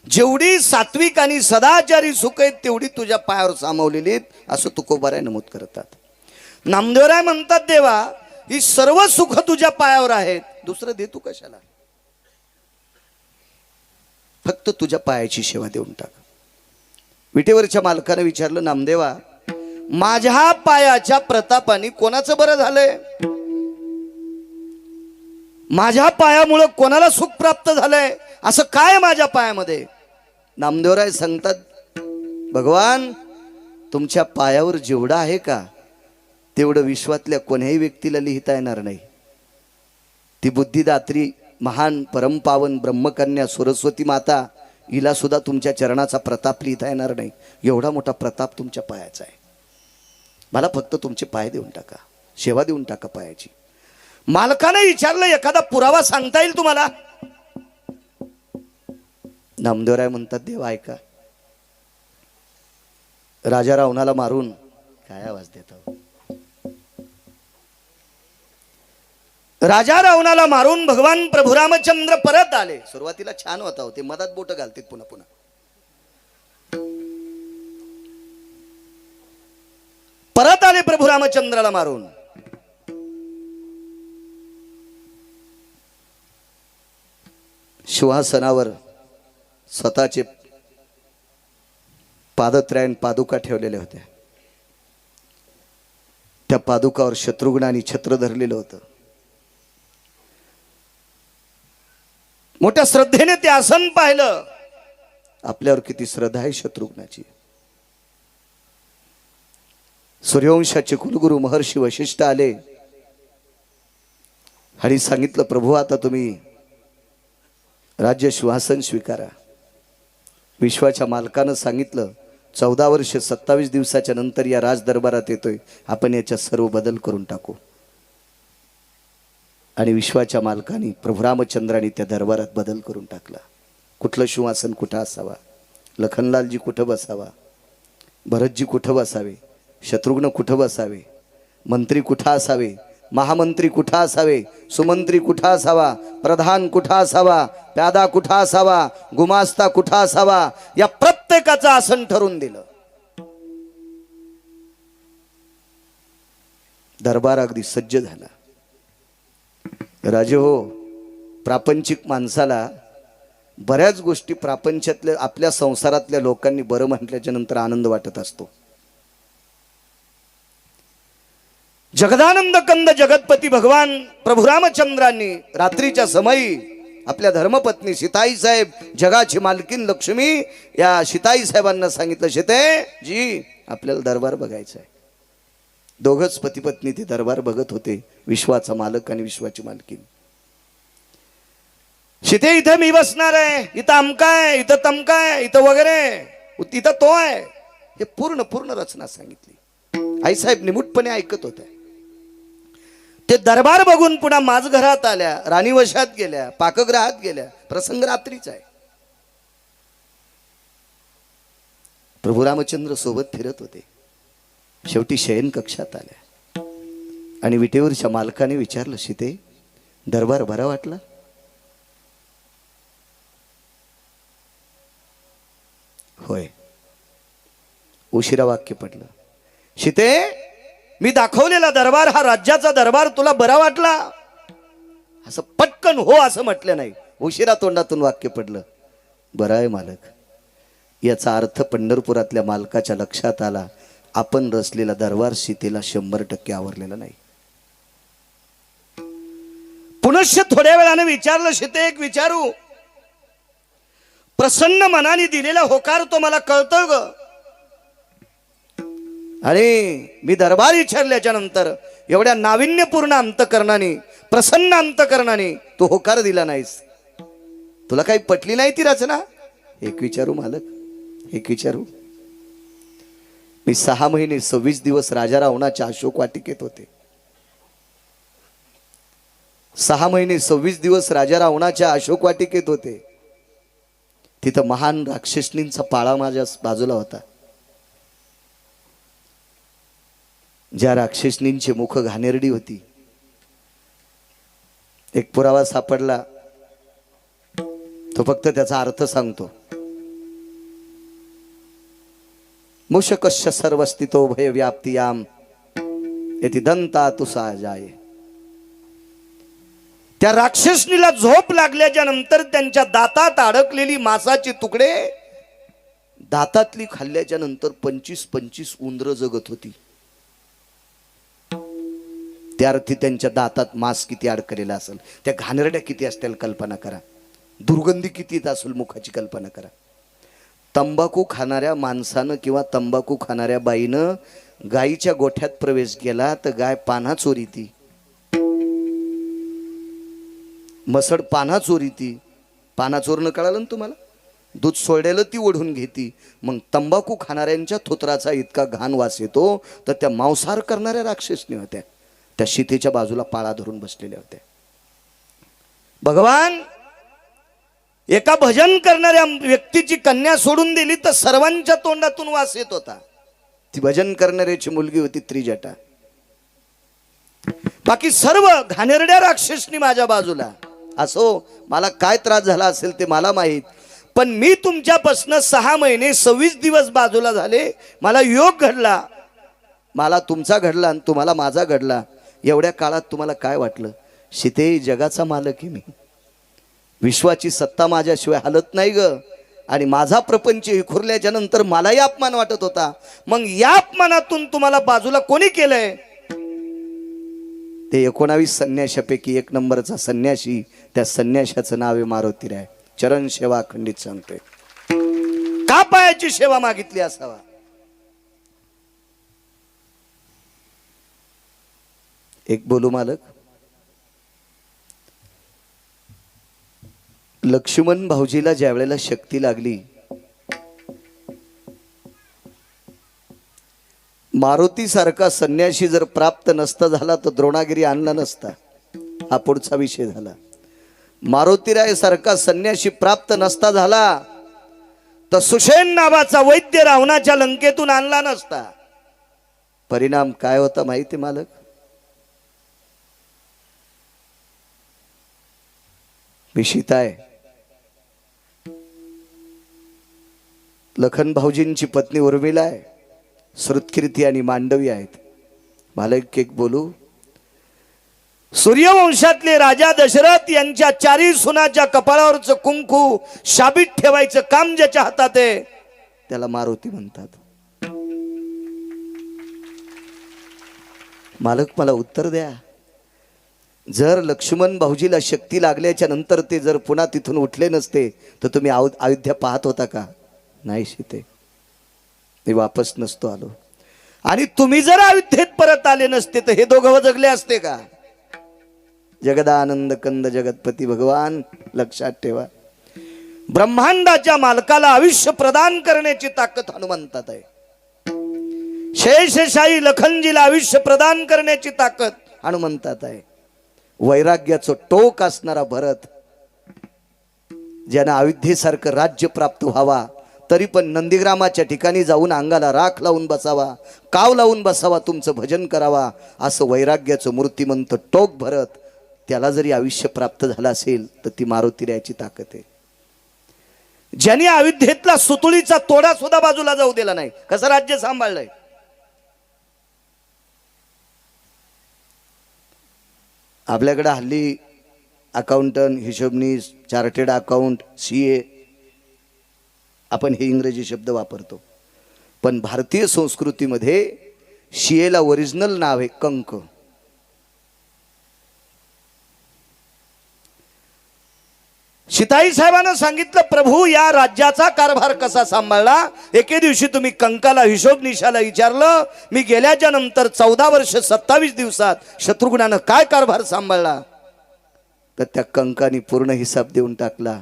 जेवढी सात्विक आणि सदाचारी सुख आहेत तेवढी तुझ्या पायावर सामावलेली आहेत, असं तुकोबाराय नमूद करतात. नामदेवराय म्हणतात, देवा ही सर्व सुख तुझ्या पायावर आहेत, दुसरं दे तू कशाला, फक्त तुझ्या पायाची सेवा देऊन टाक. विटेवरच्या मालकाने विचारलं, नामदेवा माझ्या पायाच्या प्रतापाने कोणाचं बरं झालंय, माझ्या पायामुळे कोणाला सुख प्राप्त झालंय, असं काय माझ्या पायामध्ये. नामदेवराय सांगतात, भगवान तुमच्या पायावर जेवढं आहे का तेवढं विश्वातल्या कोण्याही व्यक्तीला लिहिता येणार नाही. ती बुद्धिदात्री महान परमपावन ब्रह्मकन्या सरस्वती माता, हिला सुद्धा तुमच्या चरणाचा प्रताप लिहिता येणार नाही. एवढा मोठा प्रताप तुमच्या पायाचा आहे. मला फक्त तुमचे पाय देऊन टाका, सेवा देऊन टाका पायाची. मालकाने विचारलं, एखादा पुरावा सांगता येईल तुम्हाला. नामदेवराय म्हणतात, देव ऐका, राजा रावणाला मारून, काय आवाज देता, राजा रावणाला मारून भगवान प्रभू रामचंद्र परत आले. सुरुवातीला छान होता होते, मधात बोट घालतील पुन्हा पुन्हा. परत आले प्रभू रामचंद्राला मारून. सिंहासनावर स्वतःचे पादत्रयन पादुका ठेवलेल्या होत्या. त्या पादुकावर शत्रुघ्नानी छत्र धरलेलं होतं. मोठ्या श्रद्धेने ते आसन पाहिलं. आपल्यावर किती श्रद्धा आहे शत्रुघ्नाची. सूर्यवंशाचे कुलगुरू महर्षी वशिष्ठ आले आणि सांगितलं, प्रभू आता तुम्ही राज्य सिंहासन स्वीकारा. विश्वाच्या मालकानं सांगितलं, 14 वर्ष 27 दिवसाच्या नंतर या राज दरबारात येतोय, आपण याच्यात सर्व बदल करून टाकू. आणि विश्वाच्या मालकाने प्रभू रामचंद्राने त्या दरबारात बदल करून टाकला. कुठलं सिंहासन कुठं असावा, लखनलालजी कुठं बसावा, भरतजी कुठं बसावे, शत्रुघ्न कुठं बसावे, मंत्री कुठं असावे, महामंत्री कुठं असावे, सुमंत्री कुठं असावा, प्रधान कुठं असावा, प्यादा कुठं असावा, गुमास्ता कुठं असावा, या प्रत्येकाचं आसन ठरवून दिलं. दरबार अगदी सज्ज झाला. राजे हो, प्रापंचिक माणसाला बऱ्याच गोष्टी प्रापंचातल्या आपल्या संसारातल्या लोकांनी बरं म्हटल्याच्या नंतर आनंद वाटत असतो. जगदानंद कंद जगतपती भगवान प्रभू रामचंद्रांनी रात्रीच्या समयी आपल्या धर्मपत्नी सीताई साहेब, जगाची मालकीन लक्ष्मी, या सीताई साहेबांना सांगितलं, सीते जी आपल्याला दरबार बघायचा आहे. दोघच पती पत्नी ते दरबार बघत होते, विश्वाचा मालक आणि विश्वाची मालकीन. सीते इथं मी बसणार आहे, इथं अमकाय, इथं तमकाय, इथं वगैरे, इथं तो आहे, हे पूर्ण रचना सांगितली. आईसाहेब निमूटपणे ऐकत होत्या. ते दरबार बघून पुन्हा माझघरात आल्या, राणीवशात गेल्या, पाकगृहात गेल्या. प्रसंग रात्रीचा आहे. प्रभू रामचंद्र सोबत फिरत होते. शेवटी शयन कक्षात आल्या आणि विटेवरच्या मालकाने विचारलं, सीते दरबार बरा वाटला? होय. उशिरा वाक्य पडलं. सीते मी दाखवलेला दरबार हा राज्याचा दरबार तुला बरा वाटला? असं पटकन हो असं म्हटलं नाही, उशिरा तोंडातून वाक्य पडलं. बरं आहे मालक. याचा अर्थ पंढरपुरातल्या मालकाच्या लक्षात आला, आपण रचलेला दरबार सीतेला 100% आवरलेला नाही. पुनश्च थोड्या वेळाने विचारलं, सीते एक विचारू, प्रसन्न मनाने दिलेला होकार तो मला कळतोय ग, आणि मी दरबार विचारल्याच्या नंतर एवढ्या नाविन्यपूर्ण अंतकरणाने, प्रसन्न अंतकरणाने तू होकार दिला नाहीस. तुला काही पटली नाही ती रचना? एक विचारू मालक, एक विचारू. मी 6 महिने 26 दिवस राजा रावणाच्या अशोक वाटिकेत होते. 6 महिने 26 दिवस राजा रावणाच्या अशोक वाटिकेत होते. तिथं महान राक्षसनींचा पाळा माझ्या बाजूला होता. ज्या राक्षसनींची मुख घाणेरडी होती. एक पुरावा सापडला, तो फक्त त्याचा अर्थ सांगतो. मूषकस्य सर्वस्थितो भय व्याप्तियाम यति दंता तुसा जाय. त्या राक्षसनीला झोप लागल्याच्या नंतर त्यांच्या दातात अडकलेली मांसाची तुकडे दातातली खाल्ल्याच्या नंतर 25-25 उंदरं जगत होती. त्या अर्थी त्यांच्या दातात मांस किती अडकलेला असेल, त्या घाणेरड्या किती असतील कल्पना करा, दुर्गंधी किती येत असेल मुखाची कल्पना करा. तंबाखू खाणाऱ्या माणसानं किंवा तंबाखू खाणाऱ्या बाईनं गायीच्या गोठ्यात प्रवेश केला तर गाय पान्हा चोरीती, मसड पान्हा चोरीती. पाना चोरणं कळालं ना तुम्हाला? दूध सोडलेलं ती ओढून घेती. मग तंबाखू खाणाऱ्यांच्या थोतराचा इतका घाण वास येतो तर त्या मांसाहार करणाऱ्या राक्षसनी होत्या, त्या सीतेच्या बाजूला पाळा धरून बसलेल्या होत्या. भगवान एका भजन करणाऱ्या व्यक्तीची कन्या सोडून दिली तर सर्वांच्या तोंडातून वास येत होता. ती भजन करणाऱ्याची मुलगी होती त्रिजटा. बाकी सर्व घाणेरड्या राक्षसनी माझ्या बाजूला. असो, मला काय त्रास झाला असेल ते मला माहीत, पण मी तुमच्यापासून 6 महिने 26 दिवस बाजूला झाले. मला योग घडला, मला तुमचा घडला आणि तुम्हाला माझा घडला. एवढ्या काळात तुम्हाला काय वाटलं? सीते, जगाचा मालक आहे मी, विश्वाची सत्ता माझ्याशिवाय हालत नाही ग. आणि माझा प्रपंच विखुरल्याच्या नंतर मलाही अपमान वाटत होता. मग या अपमानातून तुम्हाला बाजूला कोणी केलंय? ते 19 संन्याशापैकी 1 नंबरचा संन्याशी, त्या संन्याशाचं नाव आहे मारुतीराय. चरण सेवा खंडित सांगतोय. का पायाची सेवा मागितली असावा? एक बोलू मालक. लक्ष्मण भाऊजीला ज्या वेळेला शक्ती लागली, मारुती सारखा संन्याशी जर प्राप्त नसता झाला तर द्रोणागिरी आणला नसता. हा पुढचा विषय झाला. मारुतीराय सारखा संन्याशी प्राप्त नसता झाला तर सुषेण नावाचा वैद्य रावणाच्या लंकेतून आणला नसता. परिणाम काय होता माहिती मालक? मी सीता आहे, लखन भाऊजींची पत्नी उर्मिला आहे, श्रुतकीर्ती आणि मांडवी आहेत. मालक एक बोलू. सूर्यवंशातले राजा दशरथ यांच्या 4 सुनाच्या कपाळावरचं कुंकू शाबीत ठेवायचं काम ज्याच्या हातात आहे त्याला मारुती म्हणतात. मालक मला उत्तर द्या. जर लक्ष्मण भाऊजीला शक्ती लागल्याच्या नंतर ते जर पुन्हा तिथून उठले नसते तर तुम्ही अयोध्या पाहत होता का? नाही सीते, मी वापस नसतो आलो. आणि तुम्ही जर अयोध्येत परत आले नसते तर हे दोघं जगले असते का? जगदानंद कंद जगतपती भगवान लक्षात ठेवा. ब्रह्मांडाच्या मालकाला आयुष्य प्रदान करण्याची ताकद हनुमंतात आहे. शेषशाही लखनजीला आयुष्य प्रदान करण्याची ताकद हनुमंतात आहे. वैराग्याचं टोक असणारा भरत, ज्यानं अयोध्येसारखं राज्य प्राप्त व्हावा तरी पण नंदीग्रामाच्या ठिकाणी जाऊन अंगाला राख लावून बसावा, काव लावून बसावा, तुमचं भजन करावा, असं वैराग्याचं मूर्तिमंत टोक भरत, त्याला जरी आयुष्य प्राप्त झालं असेल तर ती मारुतीरायाची ताकद आहे. ज्यांनी अयोध्येतला सुतुळीचा तोडा सुद्धा बाजूला जाऊ दिला नाही, कसं राज्य सांभाळलंय. आपल्याकडे हल्ली अकाउंटंट, हिशोबनीस, चार्टेड अकाउंट, CA, आपण हे इंग्रजी शब्द वापरतो, पण भारतीय संस्कृतीमध्ये CA ला ओरिजिनल नाव आहे कंक. सीताई साहेबांना सांगितलं, प्रभू या राज्याचा कारभार कसा सांभाळला? एके दिवशी तुम्ही कंकाला, हिशोबनिशाला विचारलं, मी गेल्याच्या नंतर 14 वर्ष 27 दिवसात शत्रुघ्नानं काय कारभार सांभाळला? तर त्या कंकाने पूर्ण हिसाब देऊन टाकला.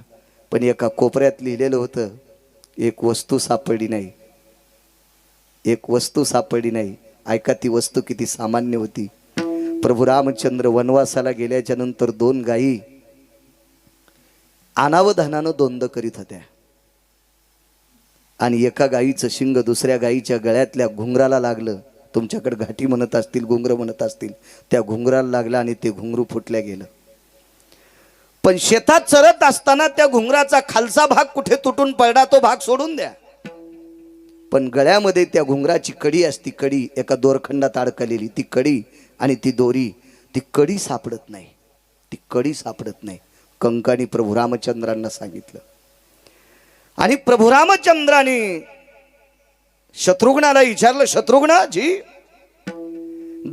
पण एका कोपऱ्यात लिहिलेलं होतं, एक वस्तू सापडली नाही, एक वस्तू सापडली नाही. ऐका ती वस्तू किती सामान्य होती. प्रभू रामचंद्र वनवासाला गेल्याच्या नंतर 2 गायी अनावधानानं दोंद करीत होत्या आणि एका गायीचं शिंग दुसऱ्या गायीच्या गळ्यातल्या घुंगराला लागलं. तुमच्याकडे घाटी म्हणत असतील, घुंगर म्हणत असतील, त्या घुंगराला लागलं आणि ते घुंगरू फुटल्या गेलं. पण शेतात चरत असताना त्या घुंगराचा खालचा भाग कुठे तुटून पडला, तो भाग सोडून द्या. पण गळ्यामध्ये त्या घुंगराची कडी असती, कडी एका दोरखंडात अडकलेली, ती कडी आणि ती दोरी, ती कडी सापडत नाही, ती कडी सापडत नाही. कंकानी प्रभू रामचंद्रांना सांगितलं. आणि प्रभू रामचंद्राने शत्रुघ्नाला विचारलं, शत्रुघ्न जी,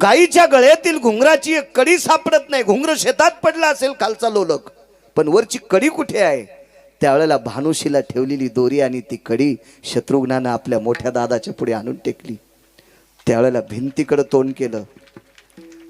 गाईच्या गळ्यातील घुंगराची एक कडी सापडत नाही. घुंगर शेतात पडला असेल खालचा लोलक, पण वरची कडी कुठे आहे? त्यावेळेला भानुशीला ठेवलेली दोरी आणि ती कडी शत्रुघ्नानं आपल्या मोठ्या दादाच्या पुढे आणून टेकली. त्यावेळेला भिंतीकडे तोंड केलं.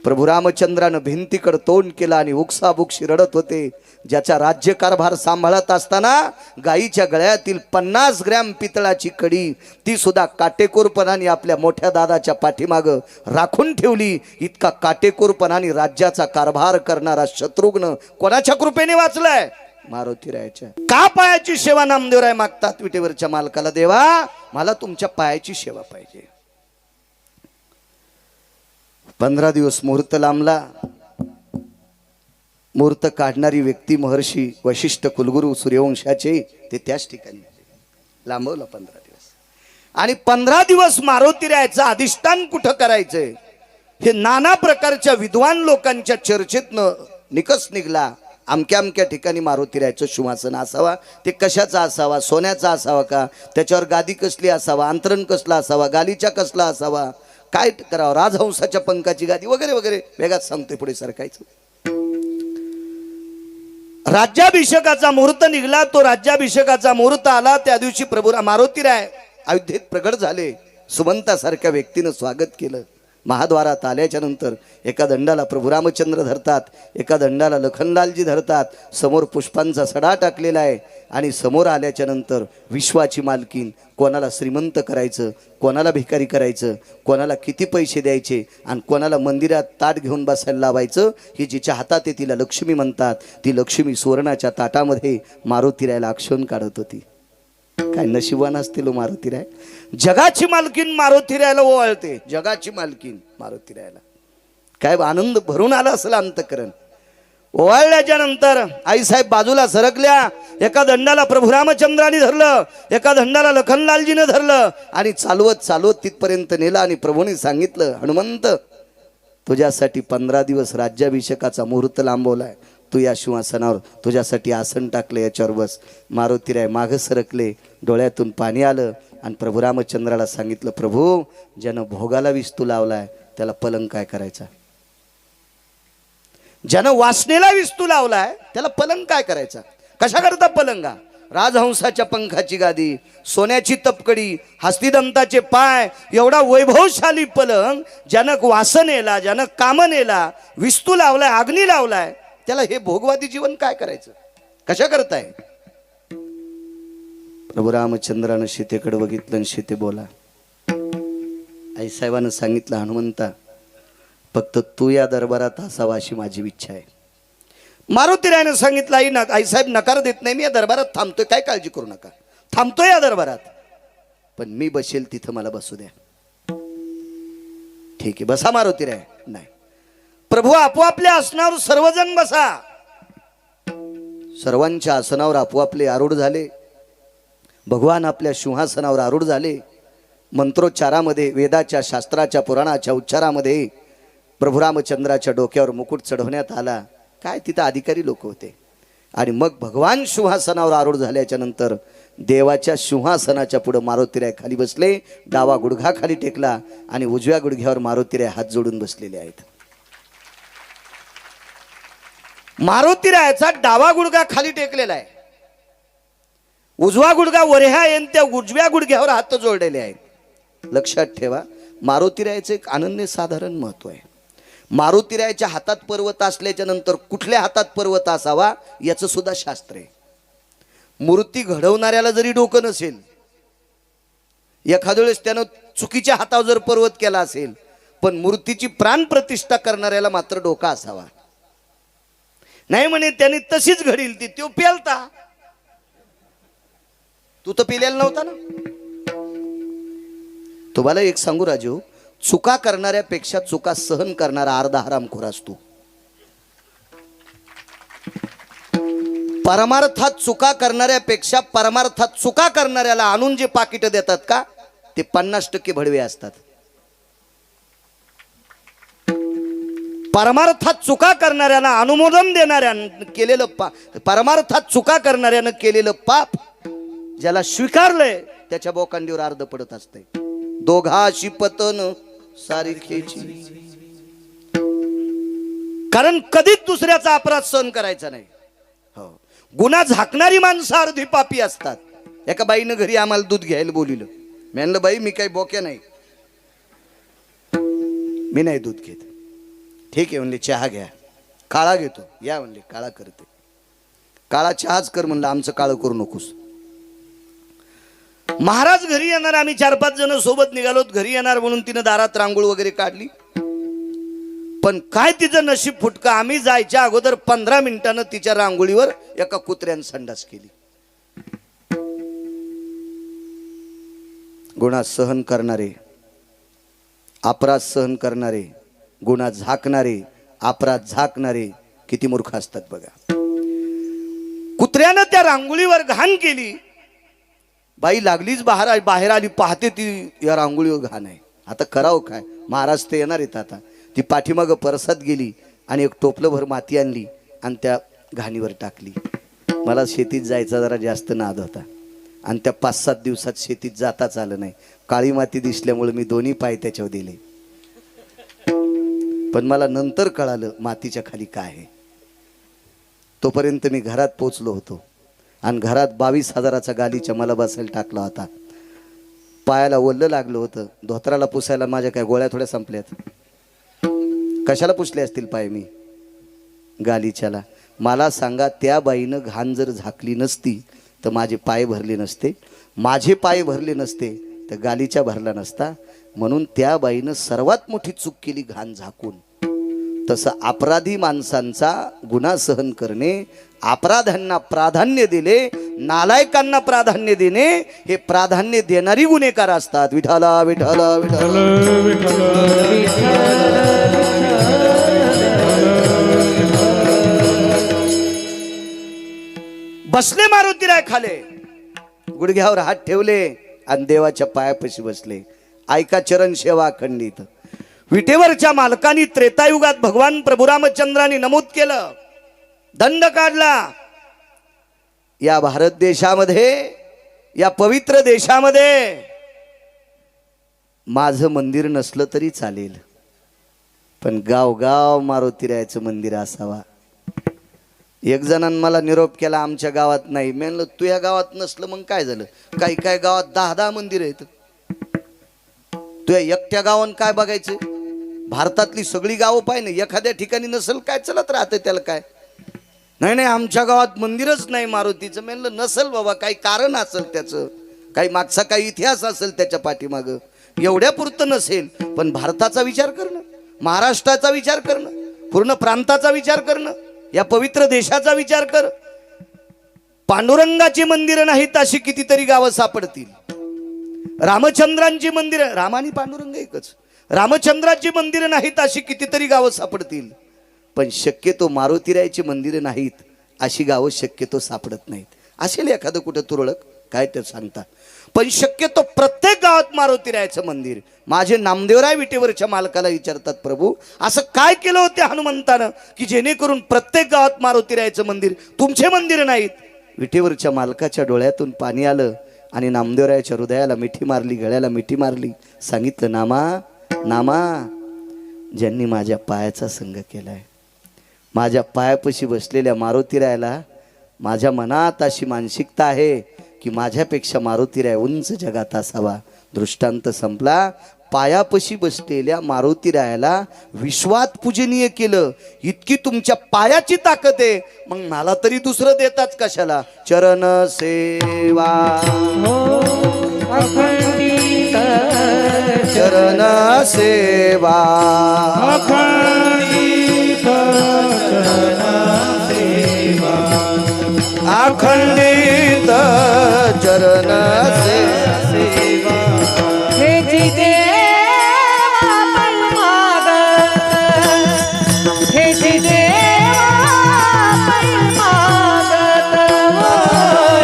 प्रभू रामचंद्रानं भिंतीकडे तोंड केलं आणि उकसाबुकशी रडत होते. ज्याचा राज्यकारभार सांभाळत असताना गाईच्या गळ्यातील 50 ग्रॅम पितळाची कडी, ती सुद्धा काटेकोरपणाने आपल्या मोठ्या दादाच्या पाठीमागं राखून ठेवली. इतका काटेकोरपणाने राज्याचा कारभार करणारा शत्रुघ्न कोणाच्या कृपेने वाचलाय? मारुतीरायाच्या. का पायाची सेवा नामदेवराय मागतात विटेवरच्या मालकाला? देवा, मला तुमच्या पायाची सेवा पाहिजे. 15 दिवस मुहूर्त लांबला. मुहूर्त काढणारी व्यक्ती महर्षी वशिष्ठ कुलगुरू सूर्यवंशाचे, ते त्याच ठिकाणी लांबवलं 15 दिवस. आणि 15 दिवस मारुतीरायाचं अधिष्ठान कुठं करायचंय हे नाना प्रकारच्या विद्वान लोकांच्या चर्चेतनं निकष निघला. अमक्या अमक्या ठिकाणी मारुतीरायाचं सिंहासन असावा. ते कशाचा असावा? सोन्याचा असावा का? त्याच्यावर गादी कसली असावा? अंतरण कसला असावा? गालीचा कसला असावा? काय करावं? राजहंसाच्या पंखाची गादी वगैरे वगैरे वेगात सांगतोय, पुढे सरकायचं. राज्याभिषेकाचा मुहूर्त निघला. तो राज्याभिषेकाचा मुहूर्त आला. त्या दिवशी प्रभू मारुतीराय अयोध्येत प्रगट झाले. सुमंतासारख्या व्यक्तीनं स्वागत केलं. महाद्वारात आल्याच्या नंतर एका दंडाला प्रभू रामचंद्र धरतात, एका दंडाला लखनलालजी धरतात. समोर पुष्पांचा सडा टाकलेला आहे. आणि समोर आल्याच्या नंतर विश्वाची मालकीन, कोणाला श्रीमंत करायचं, कोणाला भिकारी करायचं, कोणाला किती पैसे द्यायचे आणि कोणाला मंदिरात ताट घेऊन बसायला लावायचं, ही जिच्या हातात आहे तिला लक्ष्मी म्हणतात. ती लक्ष्मी सुवर्णाच्या ताटामध्ये मारुतीरायाला आक्षेप काढत होती. काय नशिबान असतील मारुतीराय. जगाची मालकीन मारुतीरायाला ओवाळते. जगाची मालकीन मारुतीरायाला काय आनंद भरून आला असेल अंतकरण. ओवाळल्याच्या नंतर आईसाहेब बाजूला सरकल्या. एका दंडाला प्रभू रामचंद्राने धरलं, एका दंडाला लखनलालजीने धरलं आणि चालवत चालवत तिथपर्यंत नेला. आणि प्रभूने सांगितलं, हनुमंत, तुझ्यासाठी 15 दिवस राज्याभिषेकाचा मुहूर्त लांबवलाय. तू या सिंहासनावर तुझ्यासाठी आसन टाकलं, याच्यावर बस. मारुतीराय मागं सरकले. डोळ्यातून पाणी आलं आणि प्रभू रामचंद्राला सांगितलं, प्रभू, ज्यानं भोगाला विस्तू लावलाय त्याला पलंग काय करायचा? ज्यानं वासनेला विस्तू लावलाय त्याला पलंग काय करायचा? कशा करता पलंगा? राजहंसाच्या पंखाची गादी, सोन्याची तपकडी, हस्तिदंताचे पाय, एवढा वैभवशाली पलंग ज्यानं वासनेला, ज्यानं कामनेला विस्तू लावलाय, अग्नी लावलाय, त्याला हे भोगवादी जीवन काय करायचं? कशा करताय? प्रभू रामचंद्रानं सीतेकडे बघितलं आणि सीते बोला. आईसाहेबानं सांगितलं, हनुमंता, फक्त तू या दरबारात असावा अशी माझी इच्छा आहे. मारुतीरायानं सांगितलं, आईसाहेब नकार देत नाही, मी या दरबारात थांबतोय, काय काळजी करू नका, थांबतोय या दरबारात, पण मी बसेल तिथं मला बसू द्या. ठीक आहे, बसा मारुतीराय. नाही, प्रभू आपोआपल्या आसनावर सर्वजण बसा. सर्वांच्या आसनावर आपोआपले आरूढ झाले. भगवान आपल्या सिंहासनावर आरूढ झाले. मंत्रोच्चारामध्ये, वेदाच्या, शास्त्राच्या, पुराणाच्या उच्चारामध्ये प्रभू रामचंद्राच्या डोक्यावर मुकुट चढवण्यात आला. काय तिथं अधिकारी लोक होते. आणि मग भगवान सिंहासनावर आरूढ झाल्याच्या नंतर देवाच्या सिंहासनाच्या पुढे मारुतीराय खाली बसले. डावा गुडघा खाली टेकला आणि उजव्या गुडघ्यावर मारुतीराय हात जोडून बसलेले आहेत. मारुतीरायाचा डावा गुडघा खाली टेकलेला आहे, उजवा गुडघा वऱ्या येऊन त्या उजव्या गुडघ्यावर हात जोडलेले आहेत. लक्षात ठेवा, मारुतीरायाचे एक अनन्यसाधारण महत्व आहे. मारुतीरायाच्या हातात पर्वत असल्याच्या नंतर कुठल्या हातात पर्वत असावा याचं सुद्धा शास्त्र आहे. मूर्ती घडवणाऱ्याला जरी डोकं नसेल, एखाद्या वेळेस त्यानं चुकीच्या हातावर जर पर्वत केला असेल, पण मूर्तीची प्राण प्रतिष्ठा करणाऱ्याला मात्र डोका असावा. नाही म्हणे त्याने तशीच घडील ती, तो पेलता, तू तर पेलेला नव्हता ना. तुम्हाला एक सांगू राजू, चुका करणाऱ्यापेक्षा चुका सहन करणारा अर्धा हरामखोर असतो. परमार्थात चुका करणाऱ्यापेक्षा परमार्थात चुका करणाऱ्याला आणून जे पाकिट देतात का, ते 50% भडवे असतात. परमार्थात चुका करणाऱ्यांना अनुमोदन देणाऱ्यानं केलेलं परमार्थात चुका करणाऱ्यानं केलेलं पाप ज्याला स्वीकारलंय त्याच्या बोकांडीवर अर्ध पडत असते. दोघाशी पतन सारखेची. कारण कधीच दुसऱ्याचा अपराध सहन करायचा नाही. हो, गुन्हा झाकणारी माणसं अर्धी पापी असतात. एका बाईनं घरी आम्हाला दूध घ्यायला बोलिलं. मी म्हणलं बाई मी काही बोक्या नाही, मी नाही दूध घेत. ठीक आहे म्हणले चहा घ्या. काळा घेतो. या म्हणले काळा करते. काळा चहाच कर म्हणलं, आमचं काळं करू नकोस. महाराज घरी येणार, आम्ही 4-5 जण सोबत निघालोत. घरी येणार म्हणून तिनं दारात रांगोळ वगैरे काढली. पण काय तिचं नशीब फुटका, आम्ही जायच्या अगोदर 15 मिनिटानं तिच्या रांगोळीवर एका कुत्र्यानं संडास केली. गुन्हा सहन करणारे, अपराध सहन करणारे, गुन्हा झाकणारे, अपराध झाकणारे किती मूर्ख असतात बघा. कुत्र्यानं त्या रांगोळीवर घाण केली. बाई लागलीच बाहेर आली, पाहते ती या रांगोळीवर घाण आहे. आता करावं काय, महाराज ते येणार आहेत. आता ती पाठीमागं परसात गेली आणि एक टोपलंभर माती आणली आणि त्या घाणीवर टाकली. मला शेतीत जायचा जरा जास्त नाद होता आणि त्या 5-7 दिवसात शेतीत जाताच आलं नाही. काळी माती दिसल्यामुळे मी दोन्ही पाय त्याच्यावर दिले. पण मला नंतर कळालं मातीच्या खाली काय आहे. तोपर्यंत मी घरात पोचलो होतो आणि घरात 22,000चा गालीच्या मला बसायला टाकला होता. पायाला ओल्लं लागलं होतं. धोत्राला पुसायला माझ्या काय गोळ्या थोड्या संपल्यात. कशाला पुसले असतील पाय मी गालीच्याला. मला सांगा, त्या बाईनं घाण जर झाकली नसती तर माझे पाय भरले नसते, माझे पाय भरले नसते तर गालीच्या भरला नसता. म्हणून त्या बाईनं सर्वात मोठी चूक केली घाण झाकून. तसं अपराधी माणसांचा गुन्हा सहन करणे, अपराध्यांना प्राधान्य दिले, नालायकांना प्राधान्य देणे, हे प्राधान्य देणारी गुन्हेगार असतात. विठाला विठाला विठाला बसले मारुतीराय खाले, गुडघ्यावर हात ठेवले आणि देवाच्या पायापाशी बसले. ऐका चरण सेवा अखंडित. विटेवरच्या मालकांनी त्रेतायुगात भगवान प्रभू रामचंद्रांनी नमूद केलं, दंड काढला. या भारत देशामध्ये, या पवित्र देशामध्ये माझं मंदिर नसलं तरी चालेल, पण गाव मारुतीरायाचं मंदिर असावा. एक जणांनी मला निरोप केला, आमच्या गावात नाही. मी म्हणलं तू या गावात नसलं मग काय झालं? काही काही गावात 10-10 मंदिर आहेत. तुझ्या एकट्या गावान काय बघायचं? भारतातली सगळी गावं पाहिजे. एखाद्या ठिकाणी नसेल काय चालत राहतं त्याला काय? नाही आमच्या गावात मंदिरच नाही मारुतीचं. मी म्हणलं नसेल बाबा, काही कारण असेल त्याचं, काही मागचा काही इतिहास असेल त्याच्या पाठीमागं. एवढ्या पुरतं नसेल, पण भारताचा विचार करणं, महाराष्ट्राचा विचार करणं, पूर्ण प्रांताचा विचार करणं, या पवित्र देशाचा विचार कर. पांडुरंगाची मंदिरं नाहीत अशी कितीतरी गावं सापडतील. रामचंद्रांची मंदिरं, राम आणि पांडुरंग एकच, रामचंद्राची मंदिरं नाहीत अशी कितीतरी गावं सापडतील. पण शक्यतो मारुतीरायाची मंदिरं नाहीत अशी गावं शक्यतो सापडत नाहीत. असेल एखादं कुठं तुरळक, काय ते सांगता, पण शक्यतो प्रत्येक गावात मारुतीरायाचं मंदिर. माझे नामदेवराय विटेवरच्या मालकाला विचारतात, प्रभू असं काय केलं होतं हनुमंतानं की जेणेकरून प्रत्येक गावात मारुतीरायाचं मंदिर, तुमचे मंदिर नाहीत? विटेवरच्या मालकाच्या डोळ्यातून पाणी आलं आणि नामदेवरायाच्या हृदयाला मिठी मारली, गळ्याला मिठी मारली. सांगितलं, नामा, ज्यांनी माझ्या पायाचा संग केलाय, माझ्या पायापाशी बसलेल्या मारुतीरायाला माझ्या मनात अशी मानसिकता आहे की माझ्यापेक्षा मारुतीराय उंच जगात असावा. दृष्टांत संपला. पायापाशी बसलेल्या मारुतीरायाला विश्वात पूजनीय केलं. इतकी तुमच्या पायाची ताकद आहे, मग मला तरी दुसरं देताच कशाला? चरण सेवा अखंडित, चरण सेवा अखंडित, अखंडित चरण सेवा. हे देवा परमागत, हे देवा परमागत,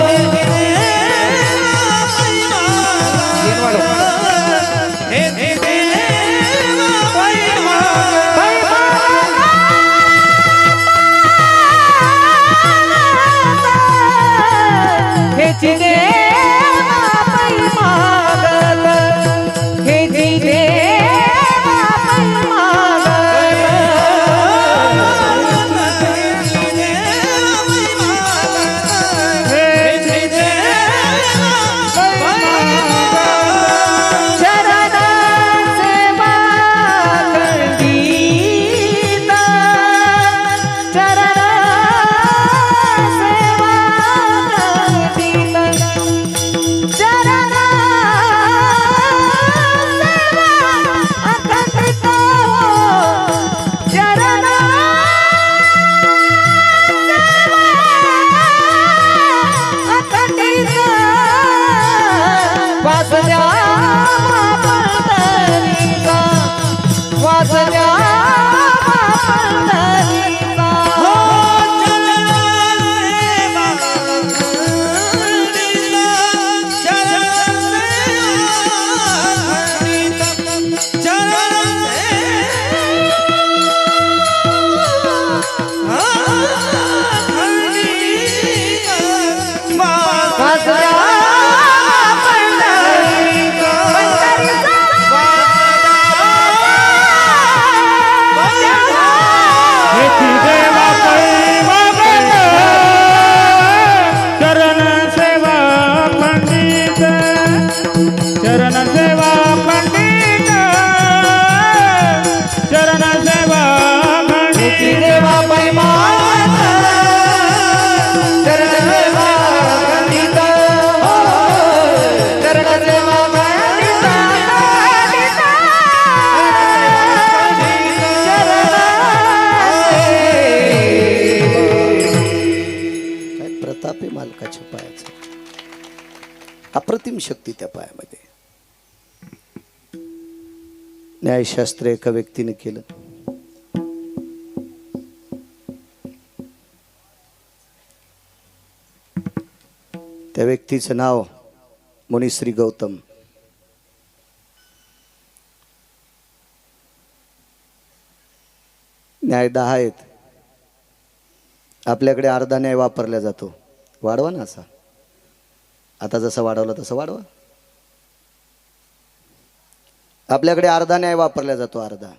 हे देवा परमागत. चरण सेवा खंडित चरण सेवा खंडित देवा पैमान चरण सेवा खंडित चरण सेवा काय प्रताप आहे मालकाच्या पायाचा. अप्रतिम शक्ती त्या पायामध्ये. न्यायशास्त्र एका व्यक्तीने केलं. त्या व्यक्तीचं नाव मुनिश्री गौतम. न्याय 10 आहेत. आपल्याकडे अर्धा न्याय वापरला जातो. वाढवा ना असा. आता जसं वाढवलं तसं वाढवा. आपल्याकडे अर्धा न्याय वापरला जातो. अर्धा.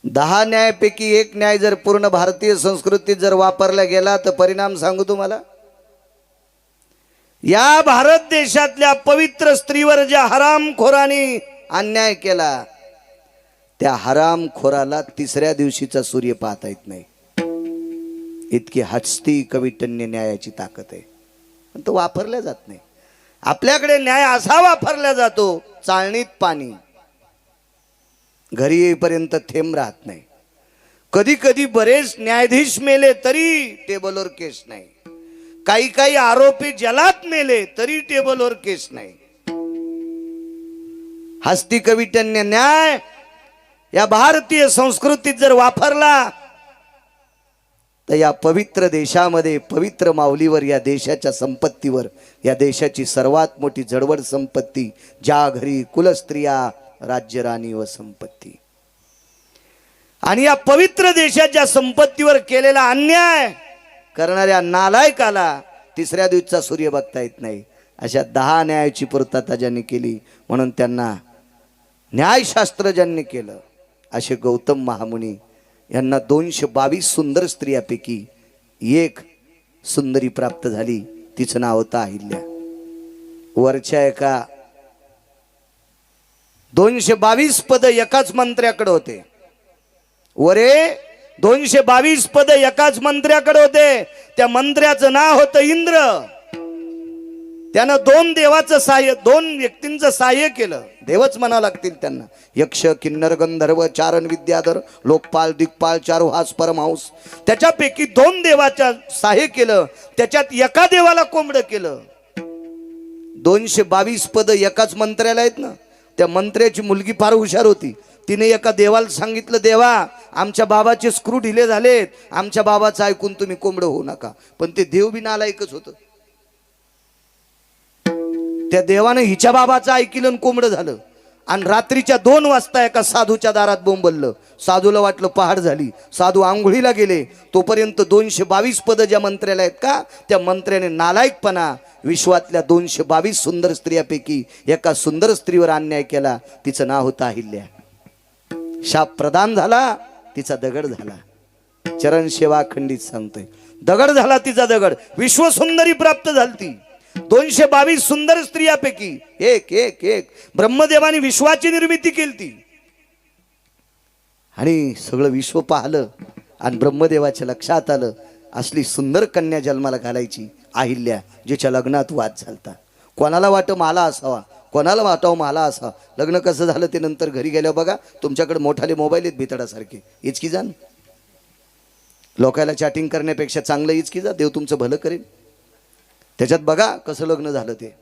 10 न्यायापैकी 1 न्याय जर पूर्ण भारतीय संस्कृतीत जर वापरला गेला तर परिणाम सांगू तुम्हाला. या भारत देशातल्या पवित्र स्त्रीवर ज्या हरामखोरांनी अन्याय केला त्या हरामखोराला 3ऱ्या दिवशीचा सूर्य पाहता येत नाही. इतकी हस्ती कविटन्य न्यायाची ताकद आहे. पण तो वापरला जात नाही. आपल्याकडे न्याय असा वापरला जातो चाळणीत पाणी, घरी येईपर्यंत थेंब राहत नाही. कधी कधी बरेच न्यायाधीश मेले तरी टेबलवर केस नाही. काही काही आरोपी जलात मेले तरी टेबलवर केस नाही. हस्ती कविटन्य न्याय या भारतीय संस्कृतीत जर वापरला तर या पवित्र देशामध्ये पवित्र माऊलीवर, या देशाच्या संपत्तीवर, या देशाची सर्वात मोठी जडवड संपत्ती ज्या घरी कुलस्त्रिया राज्यराणी व संपत्ती, आणि या पवित्र देशाच्या संपत्तीवर केलेला अन्याय करणाऱ्या नालायकाला 3ऱ्या दिवसाचा सूर्य बघता येत नाही. अशा 10 न्यायाची पूर्तता ज्यांनी केली म्हणून त्यांना न्यायशास्त्र ज्यांनी केलं असे गौतम महामुनी यांना 222 सुंदर स्त्रियापैकी 1 सुंदरी प्राप्त झाली. तिचं नाव होतं अहिल्या. वरच्या एका 222 पद एकाच मंत्र्याकडे होते. वरे 222 पद एकाच मंत्र्याकडे होते. त्या मंत्र्याचं नाव होतं इंद्र. त्यानं 2 देवाचं सहाय्य, 2 व्यक्तींचं सहाय्य केलं. देवच म्हणावं लागतील त्यांना. यक्ष, किन्नर, गंधर्व, चारण, विद्याधर, लोकपाल, दिक्पाल, चारुहास, परमहंस. त्याच्यापैकी 2 देवाचं सहाय्य केलं. त्याच्यात एका देवाला कोंबडं केलं. 222 पद एकाच मंत्र्याला आहेत ना. त्या मंत्र्याची मुलगी फार हुशार होती. तिने एका देवाला सांगितलं, देवा आमच्या बाबाचे स्क्रू ढिले झालेत, आमच्या बाबाचं ऐकून तुम्ही कोंबडं होऊ नका. पण ते देव बी नालायकच होतं. त्या देवानं हिच्या बाबाचं ऐकलं आणि कोंबडं झालं. आणि रात्रीच्या 2 वाजता एका साधूच्या दारात बोंबललं. साधूला वाटलं पहाड झाली. साधू आंघोळीला गेले. तोपर्यंत 222 पद ज्या मंत्र्याला आहेत का त्या मंत्र्याने नालायकपणा विश्वातल्या 222 सुंदर स्त्रियापैकी एका सुंदर स्त्रीवर अन्याय केला. तिचं नाव होतं अहिल्या. शाप प्रदान झाला. तिचा दगड झाला. चरण सेवा खंडित सांगतोय. दगड झाला तिचा दगड. विश्वसुंदरी प्राप्त झाली ती. 222 सुंदर स्त्रियापैकी एक ब्रह्मदेवाने विश्वाची निर्मिती केली ती. आणि सगळं विश्व पाहलं आणि ब्रह्मदेवाच्या लक्षात आलं असली सुंदर कन्या जन्माला घालायची अहिल्या, जिच्या लग्नात वाद झालता. कोणाला वाटं मला असावा, कोणाला वाटावं मला असावा. लग्न कसं झालं ते नंतर घरी गेल्यावर बघा. तुमच्याकडे मोठाले मोबाईल आहेत भितडासारखे. इचकी जा. लोकायला चॅटिंग करण्यापेक्षा चांगलं इचकी जा. देव तुमचं भलं करेल. त्याच्यात बघा कसं लग्न झालं ते.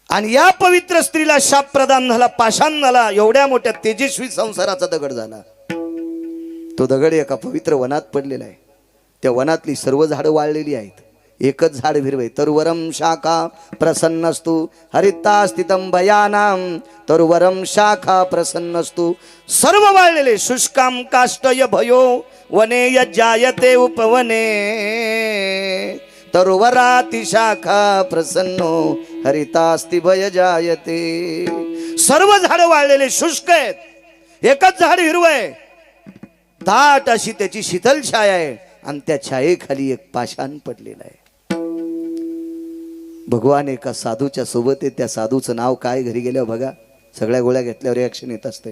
आणि या पवित्र स्त्रीला शाप प्रदान झाला, पाषाण झाला. एवढ्या मोठ्या तेजस्वी संसाराचा दगड झाला. तो दगड एका पवित्र वनात पडलेला आहे. त्या वनातली सर्व झाडं वाळलेली आहेत. एकच झाड हिरवे. तरुवरम शाखा प्रसन्नस्तु हरिता स्थितम भयानाम तरुवरम शाखा प्रसन्नस्तु. सर्व वाळलेले. शुष्काम काष्टय भयो वने यजायते उपवने तरुवराती शाखा प्रसन्नो हरितास्ति भय जायते. सर्व झाड वाळलेले शुष्क आहेत. एकच झाड हिरवं आहे. दाट अशी त्याची शीतल छाया आहे आणि त्या छायेखाली एक पाषाण पडलेला आहे. भगवान एका साधूच्या सोबत आहे. त्या साधूचं नाव काय? घरी गेल्यावर बघा, सगळ्या गोळ्या घेतल्यावर रिॲक्शन येत असते.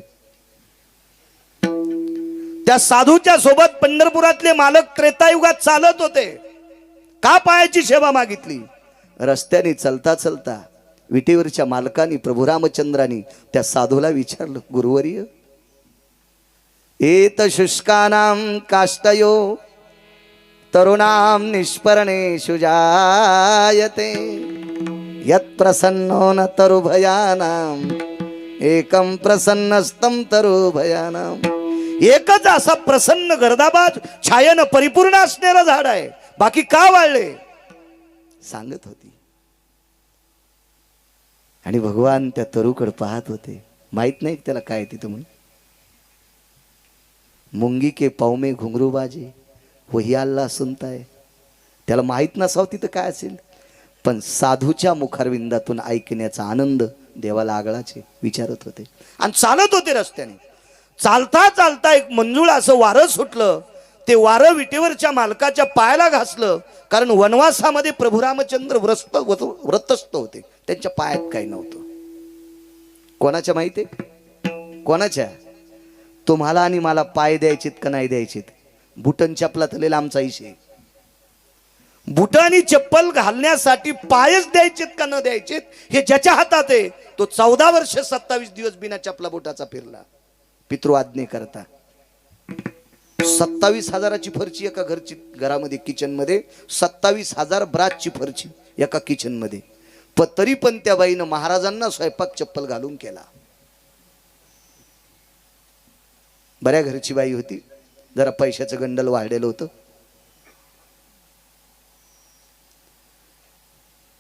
त्या साधूच्या सोबत पंढरपुरातले मालक त्रेतायुगात चालत होते. का पायाची सेवा मागितली? रस्त्याने चलता चलता विटेवरच्या मालकाने प्रभू रामचंद्रांनी त्या साधूला विचारलं, गुरुवर्य, एत शुष्कानां काष्टयो तरुणां निष्परणेषु जायते यत् प्रसन्नो न तरुभयानां एकं प्रसन्नस्तं तरुभयानां. एकच असा प्रसन्न गर्दाबाज छायेनं परिपूर्ण असणारं झाड आहे, बाकी का वाळले? सांगत होती. आणि भगवान त्या तरुकडे पाहत होते. माहित नाही त्याला काय तिथं म्हणून. मुंगी के पाँव में घुंघरू बाजे वही अल्लाह सुनता है. त्याला माहित नसावं तिथं काय असेल, पण साधूच्या मुखारविंदातून ऐकण्याचा आनंद देवाला आगळाचे. विचारत होते आणि चालत होते रस्त्याने. चालता चालता एक मंजुळ असं वारं सुटलं. ते वारं विटेवरच्या मालकाच्या पायाला घासलं. कारण वनवासामध्ये प्रभू रामचंद्र व्रतस्थ होते, त्यांच्या पायात काही नव्हतं. कोणाच्या माहिती? कोणाच्या? तुम्हाला आणि मला पाय द्यायचेत का नाही द्यायचेत? बुटन चपला तलेला आमचा इशे. बुट आणि चप्पल घालण्यासाठी पायच द्यायचेत का न द्यायचेत हे ज्याच्या हातात आहे तो 14 वर्ष 27 दिवस बिना चपला बुटाचा फिरला पितृ आज्ञे करता. 27,000ची फरची एका घरामध्ये किचन मध्ये 27,000 ब्रासची फरची एका किचन मध्ये. पण तरी पण त्या बाईनं महाराजांना स्वयंपाक चप्पल घालून केला. बऱ्या घरची बाई होती, जरा पैशाचं गंडल वाढलेलं होतं.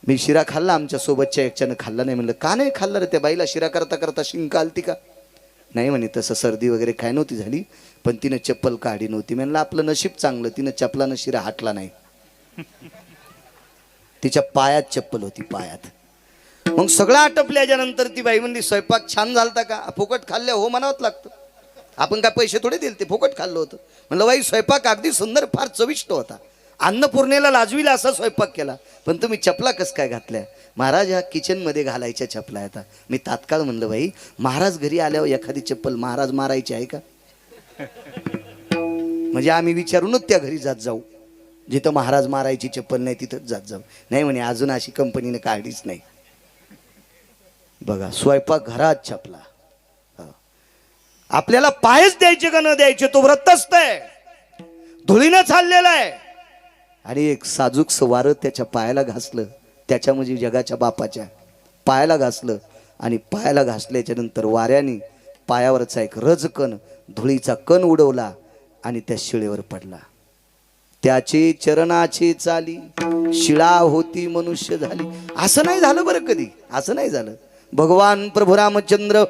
मी शिरा खाल्ला, आमच्या सोबतच्या एकच्यानं खाल्ला नाही. म्हणलं का नाही खाल्ला रे? त्या बाईला शिरा करता करता शिंक आलती का? नाही म्हणे, तसं सर्दी वगैरे काय नव्हती झाली, पण तिनं चप्पल काढी नव्हती. म्हणलं आपलं नशीब चांगलं, तिनं चपलानं शिरा हाटला नाही. तिच्या पायात चप्पल होती, पायात. मग सगळं आटपल्याच्या नंतर ती बाई म्हणली, स्वयंपाक छान झालता का? फुकट खाल्ल्या हो म्हणावंच लागतं, आपण काय पैसे थोडे दिले, ते फुकट खाल्लं होतं. म्हणलं बाई स्वयंपाक अगदी सुंदर, फार चविष्ट होता, अन्नपूर्णेला लाजवीला असा स्वयंपाक केला, पण तुम्ही चपला कस काय घातल्या? महाराज ह्या किचनमध्ये घालायच्या चपला आता. मी तात्काळ म्हणलं, बाई महाराज घरी आल्यावर एखादी चप्पल महाराज मारायची आहे का? म्हणजे आम्ही विचारूनच त्या घरी जात जाऊ, जिथं महाराज मारायची चप्पल नाही तिथंच जात जाऊ. नाही म्हणे, अजून अशी कंपनीने काढलीच नाही. बघा, स्वयंपाक घरात चपला. आपल्याला पायच द्यायचे का न द्यायचे तो व्रतस्थ आहे, धुळीनं चाललेला आहे. आणि एक साजूकस वारं त्याच्या पायाला घासलं, त्याच्या म्हणजे जगाच्या बापाच्या पायाला घासलं. आणि पायाला घासल्याच्या नंतर वाऱ्याने पायावरचा एक रजकण, धुळीचा कण उडवला आणि त्या शिळेवर पडला. त्याचे चरणाची चाली शिळा होती मनुष्य झाली. असं नाही झालं बरं कधी, असं नाही झालं. भगवान प्रभू रामचंद्र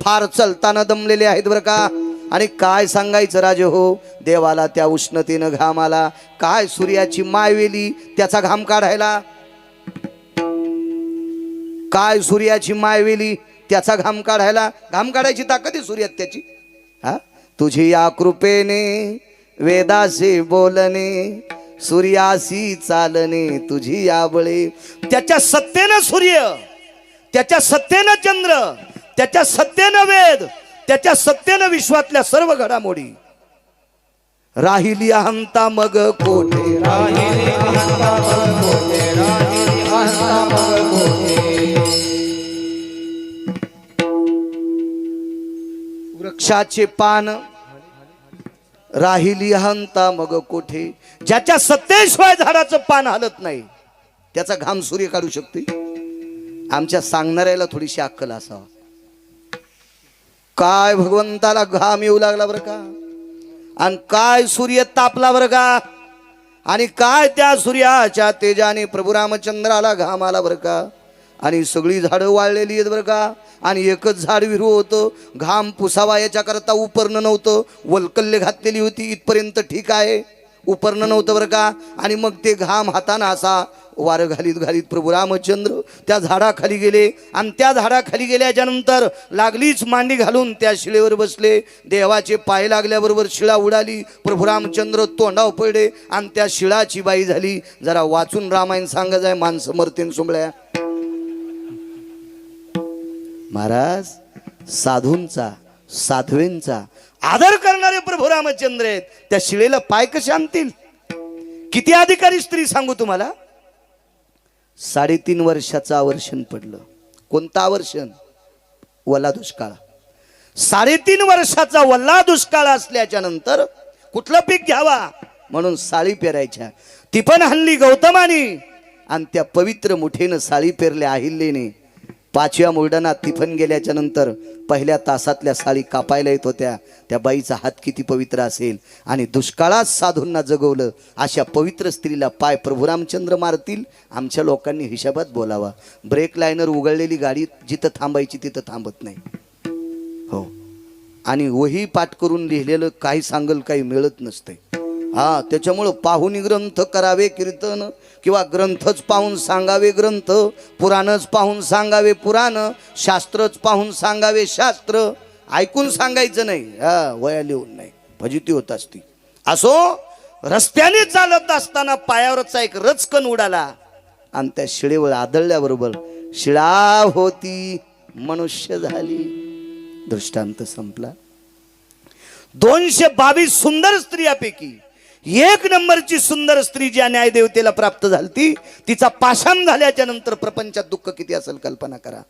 फार चलताना दमलेले आहेत बरं का. आणि काय सांगायचं राजे हो, देवाला त्या उष्णतेनं घाम आला. काय सूर्याची मायवेली त्याचा घाम काढायला, काय सूर्याची मायवेली त्याचा घाम काढायला. घाम काढायची ताकद आहे सूर्यात त्याची. हा, तुझी या कृपेने वेदासे बोलणे, सूर्यासी चालणे तुझी या बळे. त्याच्या सत्तेनं सूर्य, त्याच्या सत्तेनं चंद्र, त्याच्या सत्तेनं वेद, त्याच्या सत्तेनं विश्वातल्या सर्व घडामोडी. राहिली अहंता मग कोठे, राहिली अहंता मग कोठे, राहिली अहंता मग कोठे. वृक्षाचे पान राहिली अहंता मग कोठे. ज्याच्या सत्तेशिवाय झाडाचं पान हलत नाही त्याचा घाम सूर्य काढू शकते. आमच्या सांगणाऱ्याला थोडीशी अक्कल असावा. काय भगवंताला घाम येऊ लागला बरं का, आणि काय सूर्य तापला बरं का, आणि काय त्या सूर्याच्या तेजाने प्रभू रामचंद्राला घाम आला बरं का. आणि सगळी झाडं वाळलेली आहेत बरं का. आणि एकच झाड विरू होतं, घाम पुसावा याच्या करता उपरणं नव्हतं, वलकल्ले घातलेली होती इथपर्यंत ठीक आहे, उपरणं नव्हतं बरं का. आणि मग ते घाम हातानं असा वारं घालीत घालीत प्रभू रामचंद्र त्या झाडाखाली गेले आणि त्या झाडाखाली गेल्याच्या नंतर लागलीच मांडी घालून त्या शिळेवर बसले. देवाचे पाय लागल्याबरोबर शिळा उडाली. प्रभू रामचंद्र तोंडावर पडले आणि त्या शिळाची बाई झाली. जरा वाचून रामायण सांगायचं आहे, माणसं मरतीन सुंबळ्या. महाराज साधूंचा साध्वींचा आदर करणारे प्रभू रामचंद्र आहेत. त्या शिळेला पाय कसे आणतील? किती अधिकारी स्त्री सांगू तुम्हाला. 3.5 वर्षाचं आवर्षण पडलं. कोणतं आवर्षण? वल्ला दुष्काळ. 3.5 वर्षाचा वल्ला दुष्काळ असल्याच्या नंतर कुठलं पीक घ्यावा म्हणून साळी पेरायच्या. ती पण हल्ली गौतमानी आणि त्या पवित्र मुठीनं साळी पेरल्या अहिल्याने. 5व्या मुरडाना तिफन गेल्याच्या नंतर पहिल्या तासातल्या साळी कापायला येत होत्या. त्या बाईचा हात किती पवित्र असेल. आणि दुष्काळात साधूंना जगवलं अशा पवित्र स्त्रीला पाय प्रभू रामचंद्र मारतील. आमच्या लोकांनी हिशोबात बोलावा. ब्रेक लाईनर उघडलेली गाडी जिथं थांबायची तिथं थांबत नाही. हो, आणि वही पाठ करून लिहिलेलं काही सांगल काही मिळत नसते. हा, त्याच्यामुळं पाहुणी ग्रंथ करावे कीर्तन, किंवा ग्रंथच पाहून सांगावे ग्रंथ, पुराणच पाहून सांगावे पुराण, शास्त्रच पाहून सांगावे शास्त्र. ऐकून सांगायचं नाही, हा वया लिहून नाही, फजिती होत असती. असो, रस्त्याने चालत असताना पायावरचा एक रचकन उडाला आणि त्या शिळेवर आदळल्याबरोबर शिळा होती मनुष्य झाली. दृष्टांत संपला. 222 सुंदर स्त्रियापैकी 1 नंबरची सुंदर स्त्री ज्या न्यायदेवतेला प्राप्त झाली, तिचा पाषाण झाल्याच्या नंतर प्रपंचात दुःख किती असेल कल्पना करा.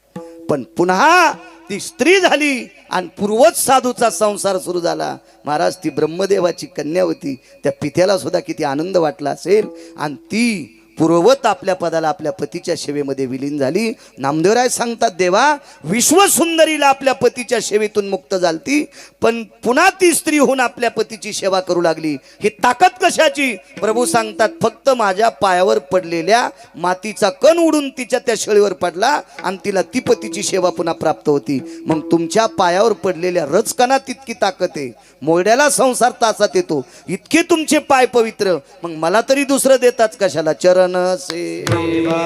पण पुन्हा ती स्त्री झाली आणि पूर्वज साधूचा संसार सुरू झाला. महाराज, ती ब्रह्मदेवाची कन्या होती. त्या पित्याला सुद्धा किती आनंद वाटला असेल. आणि ती पूर्ववत आपल्या पदाला आपल्या पतीच्या सेवेमध्ये विलीन झाली. नामदेवराय सांगतात, देवा विश्वसुंदरीला आपल्या पतीच्या सेवेतून मुक्त झालती, पण पुन्हा ती स्त्री होऊन आपल्या पतीची सेवा करू लागली. ही ताकद कशाची? प्रभू सांगतात, फक्त माझ्या पायावर पडलेल्या मातीचा कण उडून तिच्या त्या शेळीवर पडला आणि तिला ती पतीची सेवा पुन्हा प्राप्त होती. मग तुमच्या पायावर पडलेल्या रचकणात इतकी ताकद आहे. मोरड्याला संसार तासात येतो, इतके तुमचे पाय पवित्र. मग मला तरी दुसरं देताच कशाला? चरण सेवा,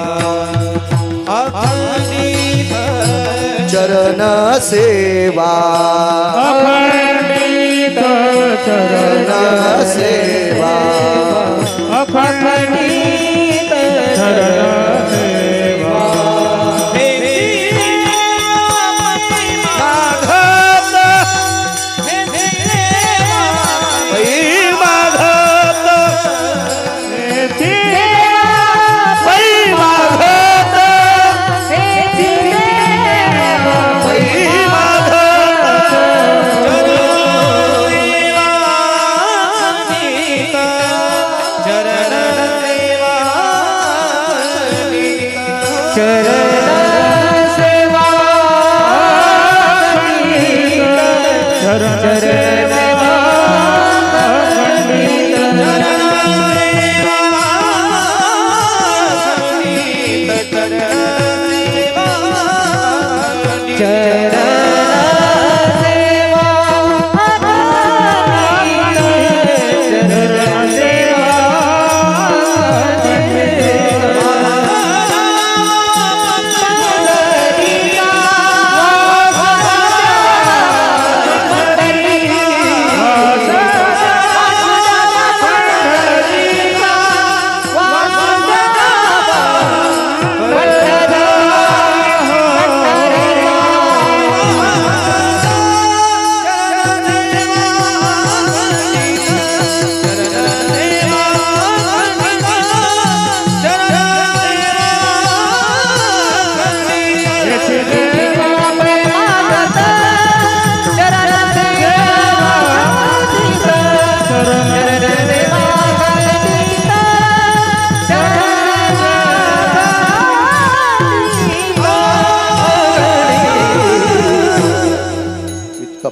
चरण सेवा, अखंडित चरण सेवा, अखंडित चरण सेवा. माघत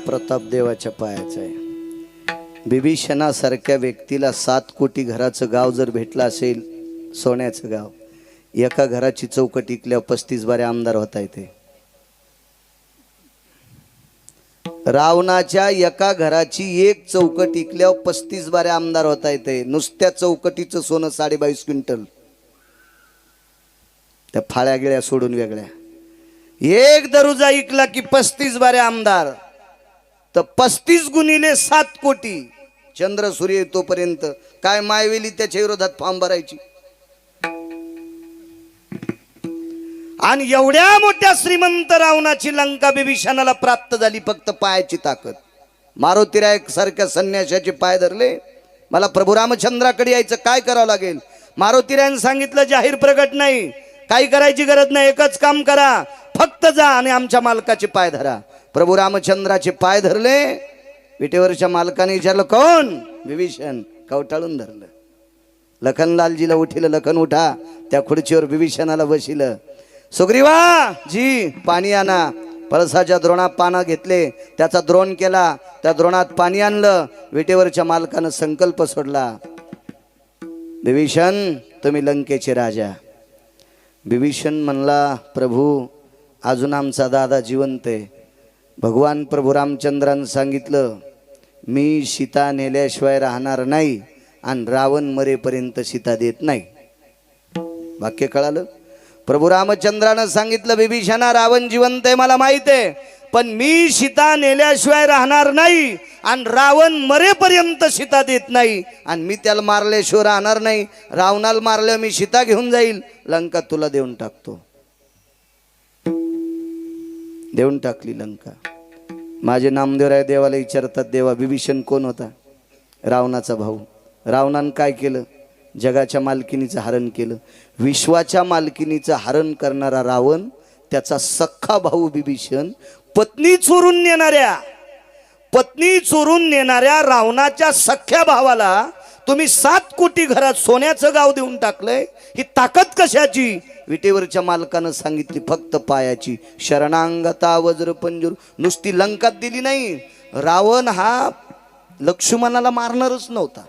प्रताप देवाच्या पायाचा आहे. बिभीषणासारख्या व्यक्तीला 7 कोटी घराचं गाव जर भेटलं असेल, सोन्याचं गाव, एका घराची चौकट इकल्यावर 35 बारे आमदार होता येते. रावणाच्या एका घराची एक चौकट इकल्यावर 35 बारे आमदार होता येते. नुसत्या चौकटीचं सोनं 22.5 क्विंटल. त्या फाळ्या गिळ्या सोडून वेगळ्या. एक दरुजा ऐकला की 35 बारे आमदार, तर 35 गुणिले 7 कोटी. चंद्र सूर्य तोपर्यंत काय मायवेली त्याच्या विरोधात फॉर्म भरायची. आणि एवढ्या मोठ्या श्रीमंत रावणाची लंका बिभीषणाला प्राप्त झाली फक्त पायाची ताकद. मारुतीराय सारख्या संन्याशाचे पाय धरले. मला प्रभू रामचंद्राकडे यायचं, काय करावं लागेल? मारुतीरायने सांगितलं जाहीर प्रगट नाही, काही करायची गरज नाही, एकच काम करा, फक्त जा आणि आमच्या मालकाचे पाय धरा. प्रभू रामचंद्राचे पाय धरले. विटेवरच्या मालकाने विचारलं कोण? विभीषण. कवटाळून धरलं. लखनलालजीला उठिलं, लखन उठा. त्या खुर्चीवर विभीषणाला बसिलं. सुग्रीवा जी पाणी आणा. पळसाच्या द्रोणात पानं घेतले, त्याचा द्रोण केला, त्या द्रोणात पाणी आणलं. विटेवरच्या मालकानं संकल्प सोडला, विभीषण तुम्ही लंकेचे राजा. विभीषण म्हणला, प्रभू अजून आमचा दादा जिवंत आहे. भगवान प्रभू रामचंद्रानं सांगितलं, मी सीता नेल्याशिवाय राहणार नाही आणि रावण मरेपर्यंत सीता देत नाही. वाक्य कळालं? प्रभू रामचंद्रानं सांगितलं, विभीषणा रावण जिवंत आहे मला माहित आहे, पण मी सीता नेल्याशिवाय राहणार नाही आणि रावण मरेपर्यंत सीता देत नाही आणि मी त्याला मारल्याशिवाय राहणार नाही. रावणाला मारलं मी सीता घेऊन जाईल, लंका तुला देऊन टाकतो. देऊन टाकली लंका. माझे नामदेवराय देवाला विचारतात, देवा विभीषण कोण होता? रावणाचा भाऊ. रावणानं काय केलं? जगाच्या मालकिनीचं हरण केलं. विश्वाच्या मालकिनीचं हरण करणारा रावण, त्याचा सख्खा भाऊ विभीषण, पत्नी चोरून नेणाऱ्या रावणाच्या सख्ख्या भावाला तुम्ही 7 कोटी घरात सोन्याचं गाव देऊन टाकलंय. ही ताकद कशाची? विटेवरच्या मालकानं सांगितली, फक्त पायाची. शरणांगता वज्र पंजर. नुसती लंकात दिली नाही. रावण हा लक्ष्मणाला मारणारच नव्हता.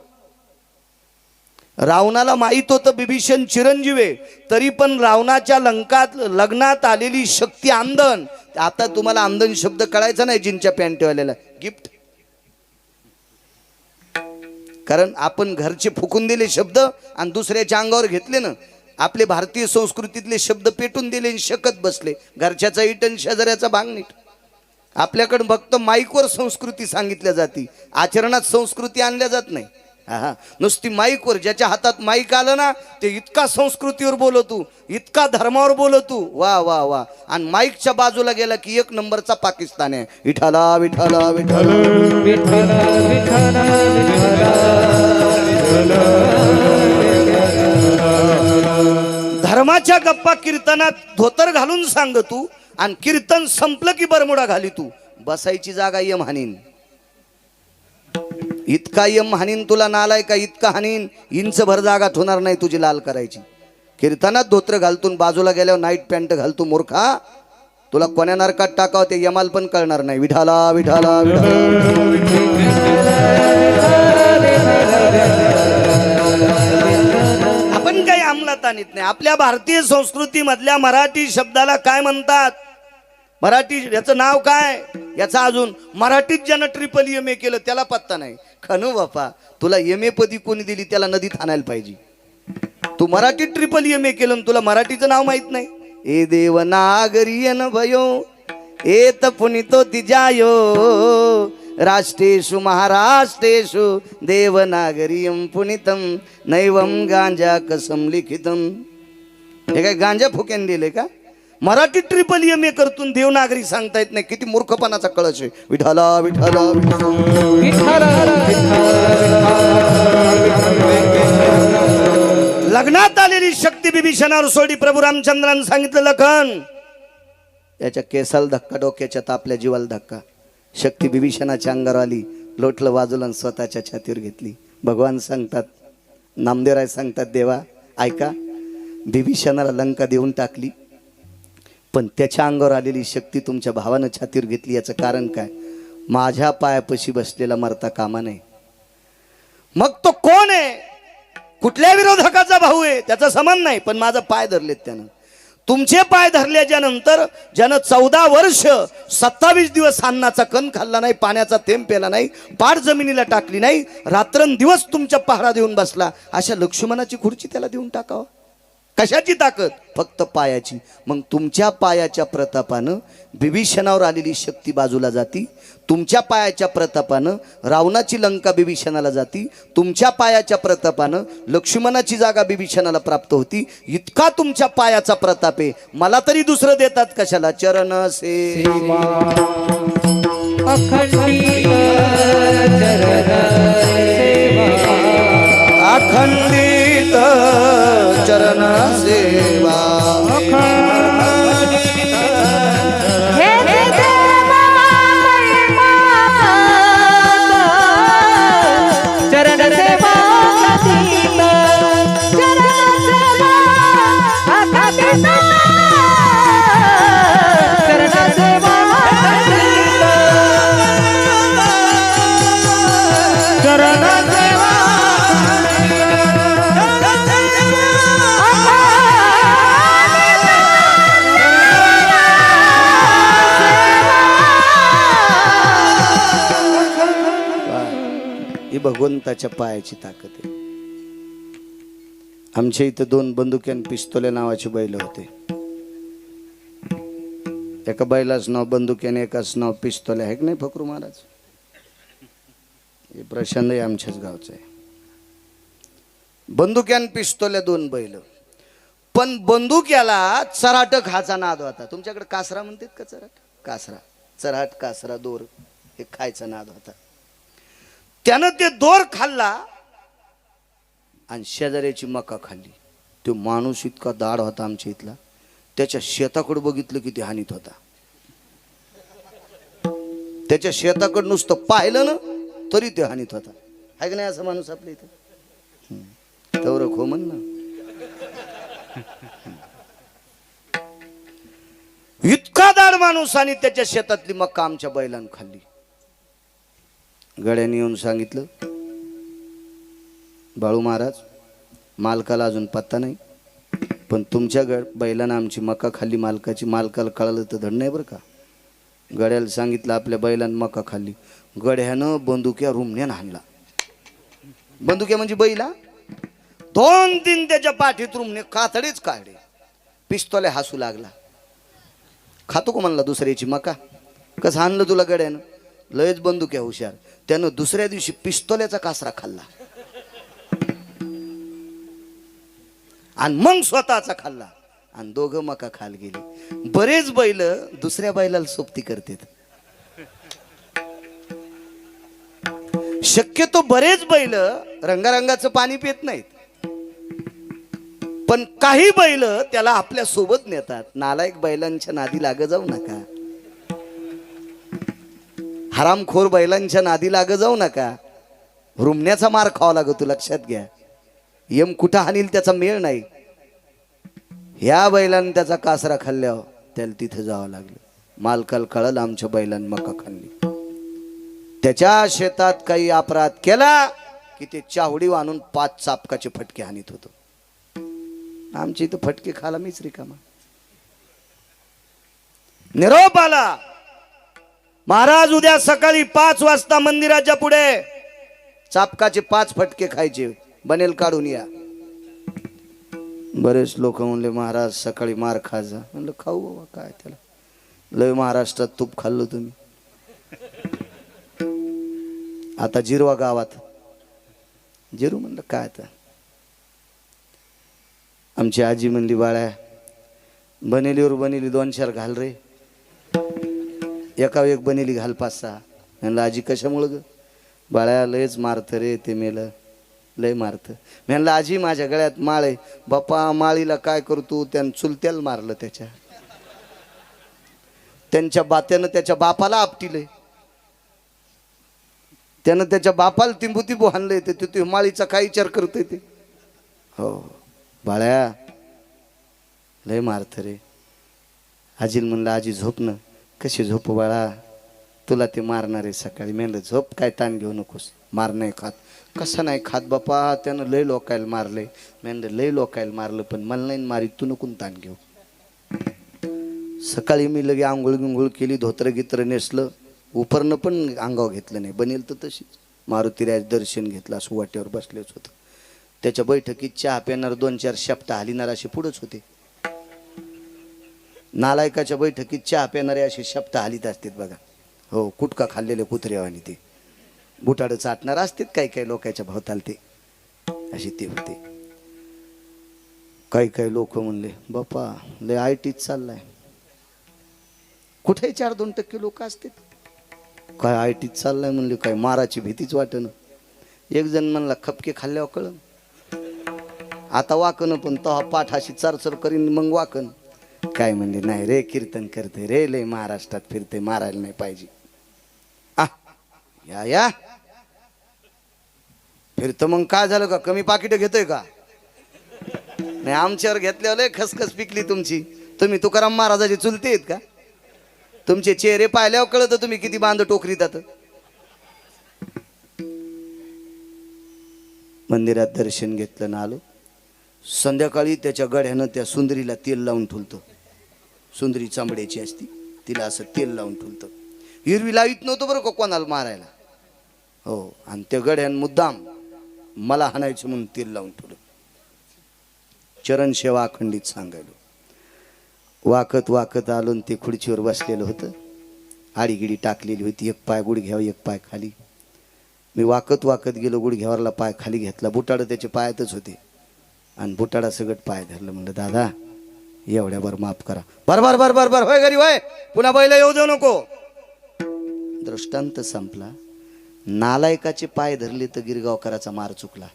रावणाला माहित होतं विभीषण चिरंजीव आहे, तरी पण रावणाच्या लग्नात आलेली शक्ती आंदन. आता तुम्हाला आंदन शब्द कळायचा नाही जिनच्या पॅन्टवाल्याला, गिफ्ट. कारण आपण घरचे फुकून दिले शब्द आणि दुसऱ्याच्या अंगावर घेतले ना. आपले भारतीय संस्कृतीतले शब्द पेटून दिले आणि शकत बसले. घरच्याचा इटन शेजाऱ्याचा भांग नीट. आपल्याकडे फक्त माईकवर संस्कृती सांगितल्या जाते, आचरणात संस्कृती आणल्या जात नाही. हा, नुसती माईकवर. ज्याच्या हातात माईक आलं ना ते इतका संस्कृतीवर बोलतो, इतका धर्मावर बोलतो, वा वा वा. आणि माईकच्या बाजूला गेला की 1 नंबरचा पाकिस्तान आहे. विठाला विठाला विठाला विठाला विठाला धर्माच्या गप्पा कीर्तनात धोतर घालून सांग तू, आणि कीर्तन संपलं की बरमुडा घाली तू. बसायची जागा यम हानीन. इतका यम हानीन तुला, नालाय का इतका हानीन, इंच भर जागात होणार नाही तुझी लाल करायची. कीर्तनात धोत्र घालतून बाजूला गेल्यावर नाईट पॅन्ट घालतो मूर्खा. तुला कोण्या नरकात टाकाव ते यमाल पण कळणार नाही. विठाला विठाला आपण काही अंमलात आणत नाही. आपल्या भारतीय संस्कृती मधल्या मराठी शब्दाला काय म्हणतात? मराठी याचं नाव काय? याचा अजून मराठीत ज्यानं ट्रिपल एम ए केलं त्याला पत्ता नाही. खनू बापा, तुला एम ए पदी कोणी दिली त्याला नदीत आणायला पाहिजे. तू मराठीत ट्रिपल एम ए केलं तुला मराठीचं नाव माहित नाही. ए देवनागरियन भयो एत पुनितो तिजायो राष्ट्रेषु महाराष्ट्रेषु देवनागरियम पुनितम नैवम गांजा कसम लिखितम. हे काय गांजा फुक्यान दिले का? मराठी ट्रिपल एम ए करतून देवनागरी सांगता येत नाही. किती मूर्खपणाचा कळस आहे. विठाला विठाला लग्नात आलेली शक्ती विभीषणावर सोडी. प्रभू रामचंद्रानं सांगितलं, लखन त्याच्या केसाला धक्का, डोक्याच्या तापल्या जीवाला धक्का. शक्ती विभीषणाच्या अंगावर आली, लोटलं बाजूला स्वतःच्या छातीवर घेतली. भगवान सांगतात, नामदेवराय सांगतात, देवा ऐका, विभीषणाला लंका देऊन टाकली, पण त्याच्या अंगावर आलेली शक्ती तुमच्या भावानं छातीवर घेतली. याचं कारण काय? माझ्या पायापाशी बसलेला मरता कामा नये. मग तो कोण आहे? कुठल्या विरोधकाचा भाऊ आहे त्याचा संबंध नाही, पण माझा पाय धरलेत त्यानं. तुमचे पाय धरल्याच्या नंतर ज्यानं 14 वर्ष 27 दिवस अन्नाचा कण खाल्ला नाही, पाण्याचा थेंब पेला नाही, पाठ जमिनीला टाकली नाही, रात्रंदिवस तुमच्या पहारा देऊन बसला, अशा लक्ष्मणाची खुर्ची त्याला देऊन टाकावं. कशाची ताकद? फक्त पायाची. मग तुमच्या पायाच्या प्रतापानं बिभीषणावर आलेली शक्ती बाजूला जाती. तुमच्या पायाच्या प्रतापानं रावणाची लंका बिभीषणाला जाती. तुमच्या पायाच्या प्रतापानं लक्ष्मणाची जागा बिभीषणाला प्राप्त होती. इतका तुमच्या पायाचा प्रताप आहे. मला तरी दुसरं देतात कशाला? चरण सेवा अखंडित चरण सेवा अखंडित चरण सेवा हे देवा चरण सेवा अखंडित चरण सेवा अखंडित चरण सेवा अखंडित चरण सेवा ही भगवंताच्या पायाची ताकद आहे. आमच्या इथं 2 बंदुके आणि पिस्तोले नावाचे बैल होते. एका बैलाच नाव बंदुके आणि एकाच नाव पिस्तोले आहे की नाही फकरू महाराज? हे प्रशांत आहे, आमच्याच गावचं आहे. बंदुके आणि पिस्तोले 2 बैल. पण बंदुक्याला चराट खायचा नाद होता. तुमच्याकडे कासरा म्हणतात का? चराट कासरा, चराट कासरा दोर हे खायचा नाद होता. त्यानं ते दोर खाल्ला आणि शेजाऱ्याची मका खाल्ली. तो माणूस इतका दाढ होता आमच्या इथला, त्याच्या शेताकडे बघितलं की ते हानीत होता. त्याच्या शेताकडे नुसतं पाहिलं ना तरी ते हानीत होता. आहे का नाही असा माणूस आपल्या इथं? तेवढं खो म्हण ना. इतका दाढ माणूस आणि त्याच्या शेतातली मका आमच्या बैलानं खाल्ली. गड्याने येऊन सांगितलं, बाळू महाराज मालकाला अजून पत्ता नाही, पण तुमच्या बैलानं आमची मका खाल्ली. मालकाला कळालं तर धड नाही बरं का. गड्याला सांगितलं आपल्या बैलानं मका खाल्ली. गड्यानं बंदुक्या रुमण्यानं हाणला. बंदुक्या म्हणजे बैला 2-3 त्याच्या पाठीत रुमणे कातडेच काढले. पिस्तोले हसू लागला. खातो का म्हणला दुसऱ्याची मका? कसं आणलं तुला गड्यानं? लयच बंदुक्या हुशार. त्यानं दुसऱ्या दिवशी पिस्तोल्याचा कासरा खाल्ला आणि मग स्वतःचा खाल्ला आणि दोघं मका खाल गेले. बरेच बैल दुसऱ्या बैलाला सोबती करतात. शक्यतो बरेच बैल रंगारंगाचं पाणी पित नाहीत, पण काही बैल त्याला आपल्या सोबत नेतात. नालायक बैलांच्या नादी लाग जाऊ नका. हरामखोर बैलांच्या नादी लाग जाऊ नका. रुमण्याचा मार खावा लागतो, लक्षात घ्या. यम कुठं हानील त्याचा मेळ नाही. ह्या बैलांनी त्याचा कासरा खाल्ल्यावर त्याला तिथे जावं लागलं. मालकाला कळलं आमच्या बैलांनी मका खाल्ली. त्याच्या शेतात काही अपराध केला की ते चावडी आणून 5 चापकाचे फटके हानीत होतो. आमच्या इथं फटके खाला मीच रिकामा. निरोप आला, महाराज उद्या सकाळी 5 वाजता मंदिराच्या पुढे चापकाचे 5 फटके खायचे, बनेल काढून या. बरेच लोक म्हणले महाराज सकाळी मार खा जा. म्हणलं खाऊ बाबा, काय त्याला, लय महाराष्ट्रात तूप खाल्लं तुम्ही. आता जिरवा गावात जिरू. म्हणलं काय तर. आमची आजी म्हणली बाळ्या बनेलीवर बनेली 2-4 घाल रे. एका एक बनेली घाल 5-6. म्हणलं आजी कशामुळं ग? बाळ्या लयच मारतं रे ते मेलं, लय मारतं. म्हणलं आजी माझ्या गळ्यात माळ आहे. बाप्पा माळीला काय करतो? त्यानं चुलत्याला मारलं. त्यांच्या बात्यानं त्याच्या बापाला आपटिलंय. त्यानं त्याच्या बापाला तिंबू हाणलंय. ते माळीचा काय विचार करतोय ते? हो बाळ्या लय मारतं रे. आजीला म्हणलं आजी झोप ना. कशी झोप बाळा, तुला ते मारणार आहे सकाळी. म्हणलं झोप, काय ताण घेऊ नकोस. मार नाही खात. कसं नाही खात बापा, त्यानं लय लोकायला मारलंय. म्हणलं लय लोकायला मारलं पण मला नाही मारी, तू नको ताण घेऊ. सकाळी मी लगे आंघोळ गिंघोळ केली, धोत्र गित्र नेसलं, उपरनं पण अंगावर घेतलं नाही. बनेल तर तशीच मारुतीराज दर्शन घेतलं, असं वाट्यावर बसलेच होतं. त्याच्या बैठकीत चहा पिणार 2-4 शब्द हलिनार असे पुढंच होते. नालायकाच्या बैठकीत चहा पिणारे असे शब्द हलीत असतात बघा. हो, कुटका खाल्लेले कुत्रेवानी ते बुटाडं चाटणार असतात काही काही लोकांच्या भोवताल ते असे ते होते. काही काही लोक म्हणले बापा लय आयटीत चाललाय. कुठे 4-2% लोक असतात. काय आयटीत चाललाय म्हणले काय माराची भीतीच वाटणं. एक जण म्हणला खपके खाल्ल्यावर कळन. आता वाकन पण तहा पाठ अशी चरचर करीन मग वाकन. काय म्हणले नाही रे कीर्तन करते रे लय महाराष्ट्रात फिरते मारायला नाही पाहिजे. या फिरतं मग काय झालं का कमी पाकिट घेतोय का. नाही आमच्यावर घेतल्यावर लय खसखस पिकली तुमची. तुम्ही तुकाराम महाराजाची चुलते आहेत का. तुमचे चेहरे पाहिल्यावर कळत तुम्ही किती बांध टोकरीतात. मंदिरात दर्शन घेतलं ना आलो. संध्याकाळी त्याच्या गड्यानं त्या सुंदरीला तेल लावून ठुलतं. सुंदरी चांबड्याची असती तिला असं तेल लावून ठुलतं. हिरवी लावीत नव्हतं बरं का कोणाला मारायला. हो, आणि त्या गड्यानं मुद्दाम मला हाणायचं म्हणून तेल लावून ठेवलं. चरण सेवा अखंडित सांगायलो. वाकत वाकत आलो ते खुर्चीवर बसलेलं होतं. आडीगिडी टाकलेली होती. एक पाय गुडघ्यावर एक पाय खाली. मी वाकत वाकत गेलो. गुडघ्यावरला पाय खाली घेतला. बुटाडं त्याच्या पायातच होते आणि बुटाडा सगळं पाय धरलं. म्हणलं दादा एवढ्यावर माफ करा. बर बर बर बर होय घरी होय पुन्हा बैला येऊ देऊ नको. दृष्टांत संपला. नालायकाचे पाय धरले तर गिरगावकराचा मार चुकला.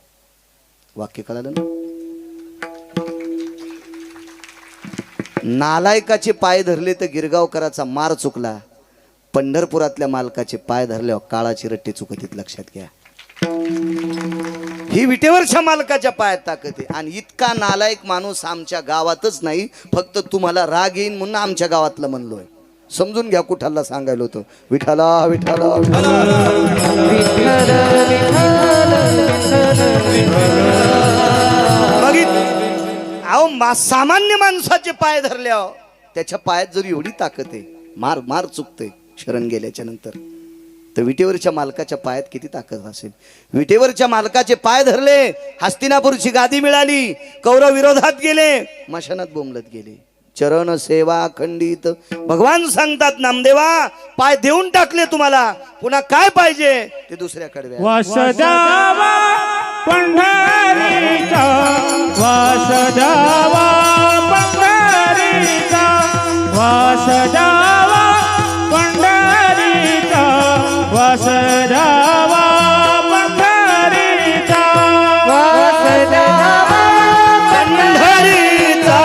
वाक्य कळालं ना. नालायकाचे पाय धरले तर गिरगावकराचा मार चुकला. पंढरपुरातल्या मालकाचे पाय धरल्यावर काळाची रट्टी चुकतीत लक्षात घ्या. ही विटेवरच्या मालकाच्या पायात ताकद आहे. आणि इतका नालायक माणूस आमच्या गावातच नाही. फक्त तुम्हाला राग येईन म्हणून आमच्या गावातलं म्हणलोय. समजून घ्या. कुठाला सांगायला होतं विठाला विठाला अहो सामान्य माणसाचे पाय धरल्यावर त्याच्या पायात जर एवढी ताकद आहे मार मार चुकते शरण गेल्याच्या नंतर तर विटेवरच्या मालकाच्या पायात किती ताकद असेल. विटेवरच्या मालकाचे पाय धरले. हस्तिनापूरची गादी मिळाली. कौरव विरोधात गेले. मशानात बोंबलत गेले. चरण सेवा खंडित. भगवान सांगतात नामदेवा पाय देऊन टाकले तुम्हाला पुन्हा काय पाहिजे ते दुसऱ्याकडे. वासुदेवा पंढरीचा वासुदेवा पंढरीचा वासुदेवा पंढरीचा वासुदेवा पंढरीचा वासुदेवा पंढरीचा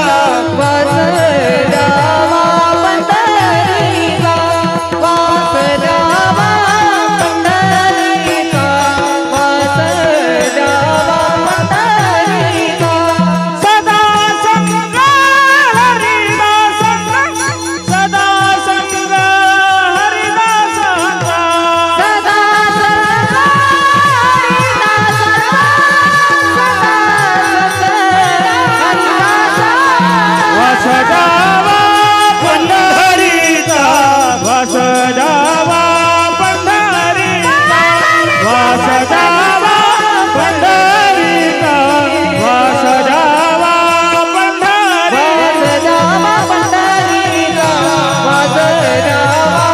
वासुदेवा पंढरीचा वासुदेवा पंढरीचा वासुदेवा पंढरीचा सदा संग हरिदास सदा संग हरिदास सदा वासुदेवा पंढरीचा वासुदेवा पंढरीचा वासुदेवा पंढरीचा वासुदेवा पंढरीचा पंढरीचा वासुदेवा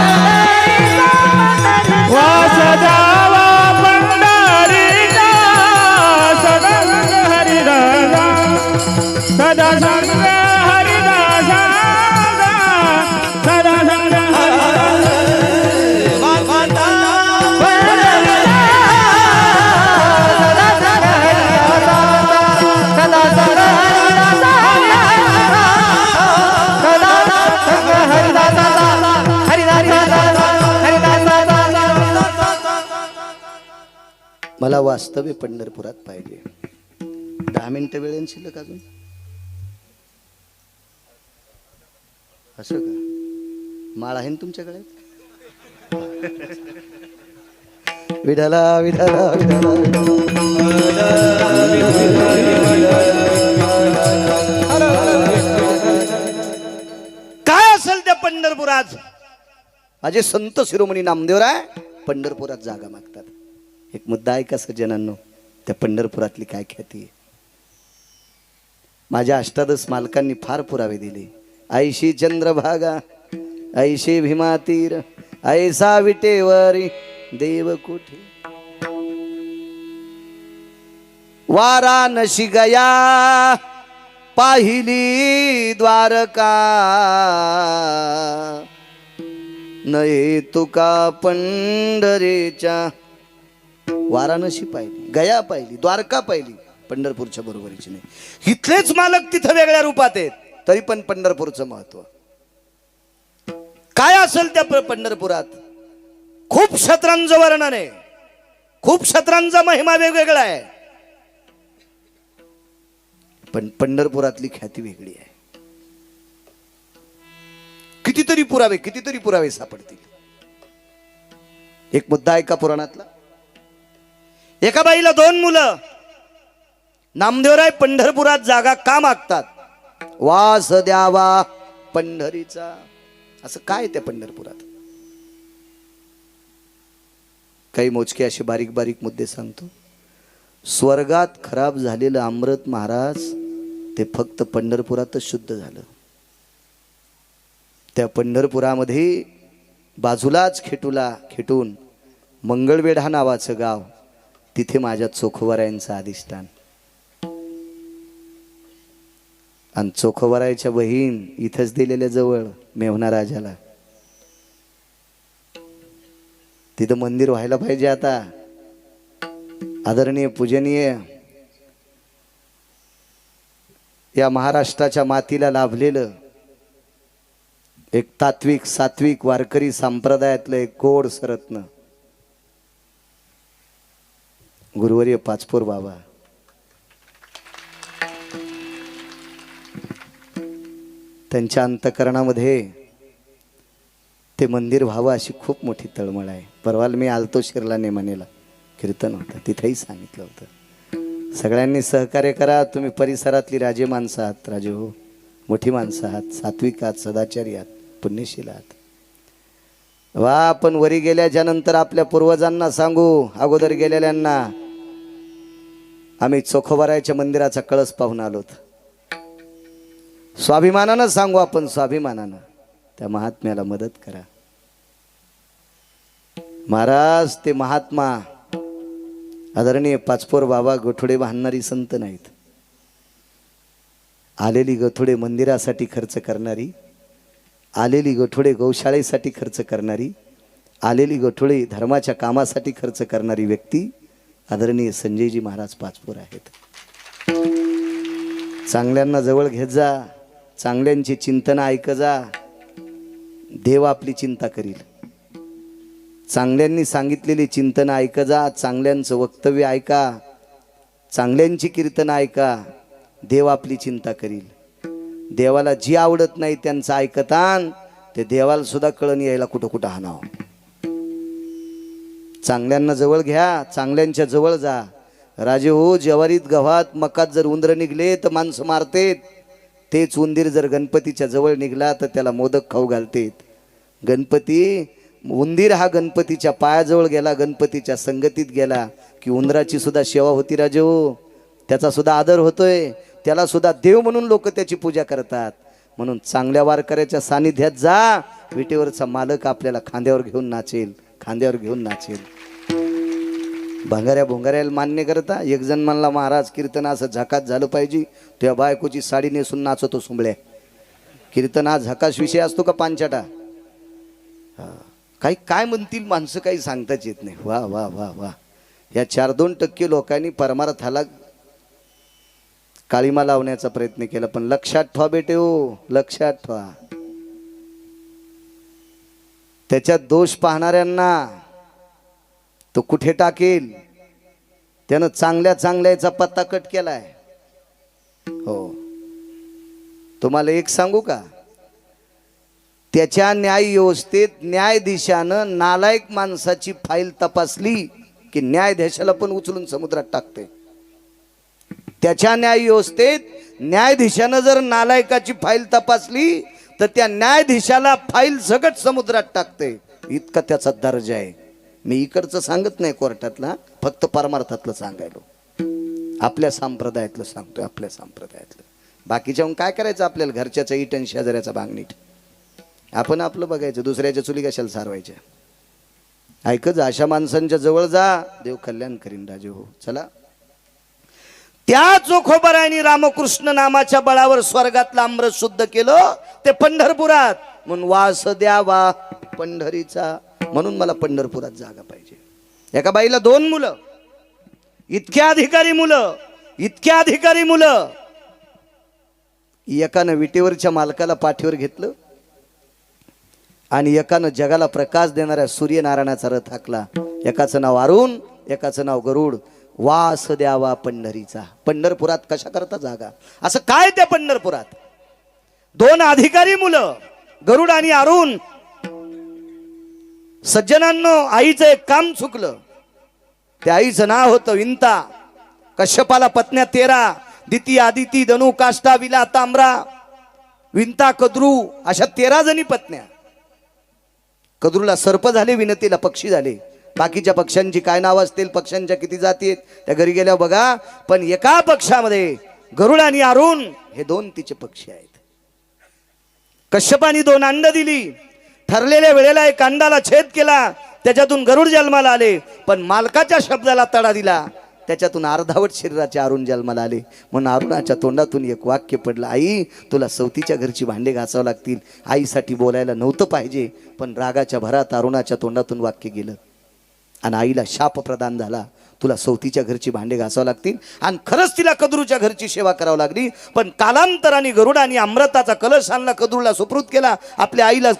पंढरीचा वासुदेवा पंढरीचा सदा संग हरिदास सदा संग हरिदास सदा संग मला वास्तव्य पंढरपुरात पाहिजे. 10 मिनिटं वेळेन शिल्लक अजून असं का माळ आहे ना तुमच्याकडे. विठाला विठाला काय असेल त्या पंढरपुरात माझे संत शिरोमणी नामदेवराय पंढरपुरात जागा मागतात. एक मुद्दा आहे का सज्जनांनो, त्या पंढरपुरातली काय ख्याती आहे. माझ्या अष्टादश मालकांनी फार पुरावे दिले. ऐशी चंद्रभागा ऐशी भीमा तीर ऐसा विटेवरी देव कुठे, वाराणसी गया पाहिली द्वारका, नये तुका पंढरीच्या. वाराणसी पाहिली, गया पाहिली, द्वारका पाहिली, पंढरपूरच्या बरोबरीची नाही. इथलेच मालक तिथं वेगळ्या रूपात आहेत, तरी पण पंढरपूरचं महत्व काय असेल त्या पंढरपुरात. खूप क्षत्रांचं वर्णन आहे, खूप क्षत्रांचा महिमा वेगवेगळा आहे, पण पंढरपुरातली ख्याती वेगळी आहे. कितीतरी पुरावे सापडतील. एक मुद्दा आहे का पुराणातला. एका बाईला 2 मुलं. नामदेवराय पंढरपुरात जागा का मागतात. वास द्यावा पंढरीचा. असं काय त्या पंढरपुरात. काही मोजके असे बारीक बारीक मुद्दे सांगतो. स्वर्गात खराब झालेलं अमृत महाराज ते फक्त पंढरपुरातच शुद्ध झालं. त्या पंढरपुरामध्ये बाजूलाच खेटून मंगळवेढा नावाचं गाव, तिथे माझ्या चोखवरायांचं अधिष्ठान. आणि चोखवरायच्या बहीण इथंच दिलेल्या जवळ मेव्हणा राजाला. तिथं मंदिर व्हायला पाहिजे आता. आदरणीय पूजनीय या महाराष्ट्राच्या मातीला लाभलेलं एक तात्विक सात्विक वारकरी संप्रदायातलं एक गोड सरत्न गुरुवर्य पाचपोर बाबा. त्यांच्या अंतकरणामध्ये ते मंदिर व्हावं अशी खूप मोठी तळमळ आहे. परवाल मी आलतो शिरला नेमानेला, कीर्तन होतं, तिथेही सांगितलं होतं सगळ्यांनी सहकार्य करा. तुम्ही परिसरातली राजे माणसं आहात, राजे हो, मोठी माणसं आहात, सात्विक आहात, सदाचारी आहात, पुण्यशील आहात. वा आपण वरी गेल्याच्या नंतर आपल्या पूर्वजांना सांगू, अगोदर गेलेल्यांना, आम्ही चोखोबारायच्या मंदिराचा कळस पाहून आलोत. स्वाभिमानानं सांगू आपण, स्वाभिमानानं त्या महात्म्याला मदत करा. महाराज ते महात्मा आदरणीय पाचपोर बाबा गोठोडे बांधणारी संत नाहीत. आलेली गठोडे मंदिरासाठी खर्च करणारी, आलेली गठोडे गौशाळेसाठी खर्च करणारी, आलेली गठोडे धर्माच्या कामासाठी खर्च करणारी व्यक्ती आदरणीय संजयजी महाराज पाचपोर आहेत. चांगल्यांना जवळ घेत जा, चांगल्यांची चिंतन ऐक जा, देव आपली चिंता करील. चांगल्यांनी सांगितलेली चिंतन ऐक जा, चांगल्यांचं वक्तव्य ऐका, चांगल्यांची कीर्तन ऐका, देव आपली चिंता करील. देवाला जी आवडत नाही त्यांचं ऐकतान, ते देवाला सुद्धा कळण यायला कुठं कुठं हाणावं. चांगल्यांना जवळ घ्या, चांगल्यांच्या जवळ जा. राजे हो, ज्वारीत गव्हात मकात जर उंदर निघले तर माणसं मारतेत. तेच उंदीर जर गणपतीच्या जवळ निघला तर त्याला मोदक खाऊ घालतेत. उंदीर हा गणपतीच्या पायाजवळ गेला, गणपतीच्या संगतीत गेला की उंदराची सुद्धा सेवा होती राजे हो, त्याचा सुद्धा आदर होतोय, त्याला सुद्धा देव म्हणून लोक त्याची पूजा करतात. म्हणून चांगल्या वारकऱ्याच्या सानिध्यात जा, विटेवरचा मालक आपल्याला खांद्यावर घेऊन नाचेल, खांद्यावर घेऊन नाचेल. भांगाऱ्या भोंगाऱ्याला मान्य करता. एक जण म्हणला, महाराज कीर्तन असं झकात झालं पाहिजे, त्या बायकोची साडी नेसून नाचतो सुंबळ्या. कीर्तन हा झकास विषय असतो का पांचाटा. काही काय म्हणतील माणसं, काही सांगताच येत नाही. वा वा वा वा. या 4-2% लोकांनी परमार्थाला काळीमा लावण्याचा प्रयत्न केला. पण लक्षात ठेवा बेटे हो, लक्षात ठेवा, त्याच्यात दोष पाहणाऱ्यांना तो कुठे टाकेल. त्यानं चांगल्या चांगल्याचा पत्ता कट केलाय. हो, तुम्हाला एक सांगू का, त्याच्या न्याय व्यवस्थेत न्यायाधीशानं नालायक माणसाची फाईल तपासली की न्यायाधीशाला पण उचलून समुद्रात टाकते. त्याच्या न्याय व्यवस्थेत न्यायाधीशानं जर नालायकाची फाईल तपासली, तर त्या न्यायाधीशाला फाईल सगट समुद्रात टाकते, इतका त्याचा दर्जा आहे. मी इकडचं सांगत नाही कोर्टातला, फक्त परमार्थातलं सांगायलो, आपल्या संप्रदायातलं सांगतोय, आपल्या संप्रदायातलं. बाकीच्याहून काय करायचं आपल्याला, घरच्याचा इट आणि शेजाऱ्याचा बांगणीट. आपण आपलं बघायचं, दुसऱ्याच्या चुली कशाला सारवायच्या. ऐकच, अशा माणसांच्या जवळ जा, देव कल्याण करीन राजे हो. चला, त्या चोखोबरायांनी रामकृष्ण नामाच्या बळावर स्वर्गातलं अमृत शुद्ध केलं, ते पंढरपुरात. म्हणून वास द्यावा पंढरीचा, म्हणून मला पंढरपुरात जागा पाहिजे. एका बाईला 2 मुलं, इतक्या अधिकारी मुलं, इतक्या अधिकारी मुलं. एकानं विटेवरच्या मालकाला पाठीवर घेतलं आणि एकानं जगाला प्रकाश देणाऱ्या सूर्यनारायणाचा रथ हाकला. एकाचं नाव अरुण, एकाचं नाव गरुड. वास द्यावा पंढरीचा. पंढरपुरात कशा करता जागा, असं काय त्या पंढरपुरात? 2 अधिकारी मुलं, गरुड आणि अरुण. सज्जनांनो, आईचं एक काम चुकलं. त्या आईचं नाव होतं विंता. कश्यपाला पत्न्या 13, दिती, आदिती, धनु, काष्टा, विला, तांबरा, विंता, कद्रू, अशा 13 जणी पत्न्या. कद्रूला सर्प झाले, विनतीला पक्षी झाले. बाकीच्या पक्ष्यांची काय नाव असतील, पक्ष्यांच्या किती जाती आहेत त्या घरी गेल्यावर बघा. पण एका पक्षामध्ये गरुड आणि अरुण हे 2 तिचे पक्षी आहेत. कश्यपाने 2 अंड दिली. ठरलेल्या वेळेला एक अंडाला छेद केला, त्याच्यातून गरुड जन्माला आले. पण मालकाच्या शब्दाला तडा दिला, त्याच्यातून अर्धावट शरीराचे अरुण जन्माला आले. म्हणून अरुणाच्या तोंडातून एक वाक्य पडलं, आई तुला सवतीच्या घरची भांडे घासावं लागतील. आईसाठी बोलायला नव्हतं पाहिजे, पण रागाच्या भरात अरुणाच्या तोंडातून वाक्य गेलं आणि आईला शाप प्रदान झाला, तुला सवतीच्या घरची भांडे घासावं लागतील. आणि खरंच तिला कद्रूच्या घरची सेवा करावी लागली. पण कालांतराने गरुडाने अमृताचा कलश आणला, कद्रूला सुप्रूत केला, आपल्या आईला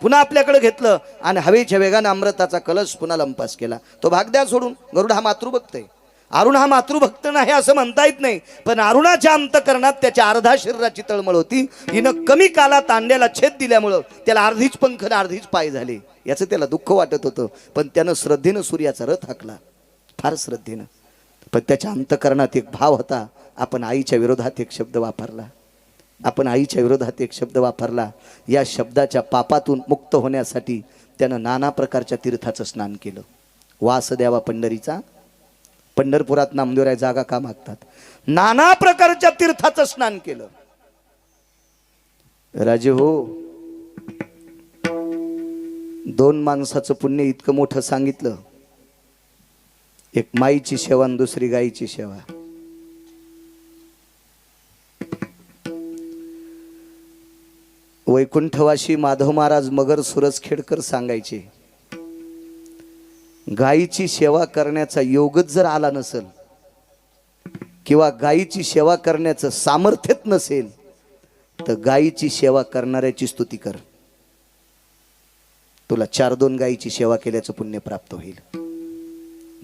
पुन्हा आपल्याकडे घेतलं आणि हवेच्या वेगाने अमृताचा कलश पुन्हा लंपास केला. तो भाग द्या सोडून. गरुड हा मातृभक्त आहे, अरुण हा मातृभक्त नाही असं म्हणता येत नाही. पण अरुणाच्या अंतकरणात त्याच्या अर्धा शरीराची तळमळ होती. हिनं कमी कालात अंड्याला छेद दिल्यामुळं त्याला अर्धीच पंख आणि अर्धीच पाय झाले. याचं त्याला दुःख वाटत होतं. पण त्यानं श्रद्धेनं सूर्याचा रथ हाकला, फार श्रद्धेनं. पण त्याच्या अंतकरणात एक भाव होता. आपण आईच्या विरोधात एक शब्द वापरला, आपण आईच्या विरोधात एक शब्द वापरला. या शब्दाच्या पापातून मुक्त होण्यासाठी त्यानं नाना प्रकारच्या तीर्थाचं स्नान केलं. वास द्यावा पंढरीचा. पंढरपुरात नामदेवराय जागा का मागतात? नाना प्रकारच्या तीर्थाचं स्नान केलं. राजे हो, 2 माणसाचं पुण्य इतकं मोठं सांगितलं. एक माईची सेवा आणि दुसरी गाईची सेवा. वैकुंठवासी माधव महाराज मगर सुरजखेडकर सांगायचे, गायीची सेवा करण्याचा योगच जर आला नसेल किंवा गायीची सेवा करण्याचं सामर्थ्यच नसेल तर गायीची सेवा करणाऱ्याची स्तुती कर. तुला 4-2 गायीची सेवा केल्याचं पुण्य प्राप्त होईल.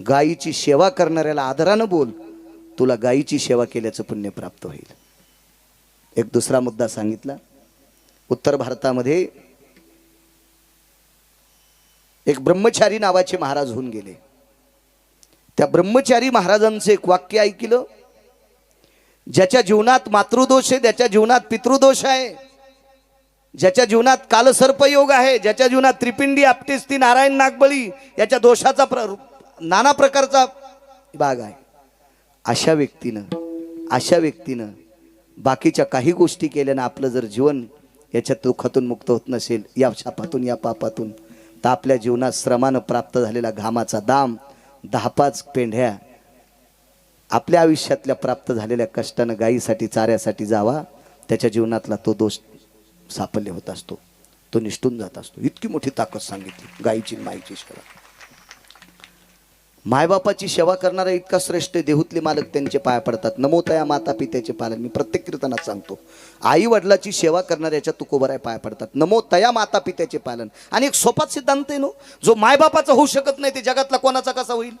गायीची सेवा करणाऱ्याला आदरानं बोल, तुला गायीची सेवा केल्याचं पुण्य प्राप्त होईल. एक दुसरा मुद्दा सांगितला. उत्तर भारतामध्ये एक ब्रह्मचारी नावाचे महाराज होऊन गेले. त्या ब्रह्मचारी महाराजांचं एक वाक्य ऐकलं, ज्याच्या जीवनात मातृदोष आहे, ज्याच्या जीवनात पितृदोष आहे, ज्याच्या जीवनात कालसर्पयोग आहे, ज्याच्या जीवनात त्रिपिंडी, आपटेस्ती, नारायण, नागबळी याच्या दोषाचा नाना प्रकारचा भाग आहे. अशा व्यक्तीनं बाकीच्या काही गोष्टी केल्यानं आपलं जर जीवन याच्या दुःखातून मुक्त होत नसेल, या शापातून, या पापातून, तर आपल्या जीवनात श्रमानं प्राप्त झालेला घामाचा दाम, 10-5 पेंढ्या आपल्या आयुष्यातल्या प्राप्त झालेल्या कष्टानं गायीसाठी, चाऱ्यासाठी जावा, त्याच्या जीवनातला तो दोष साफल्य होत असतो, तो निष्ठून जात असतो. इतकी मोठी ताकद सांगितली गायीची, माईची सेवा. मायबापाची सेवा करणारा इतका श्रेष्ठ देहूतले मालक त्यांचे पाया पडतात. नमो तया माता पित्याचे पालन. मी प्रत्येक कीर्तनात सांगतो, आई वडिलाची सेवा करणाऱ्याच्या तुकोबराय पाया पडतात. नमो तया माता पित्याचे पालन. आणि एक सोपाच सिद्धांत आहे नो, जो मायबापाचा होऊ शकत नाही ते जगातला कोणाचा कसा होईल?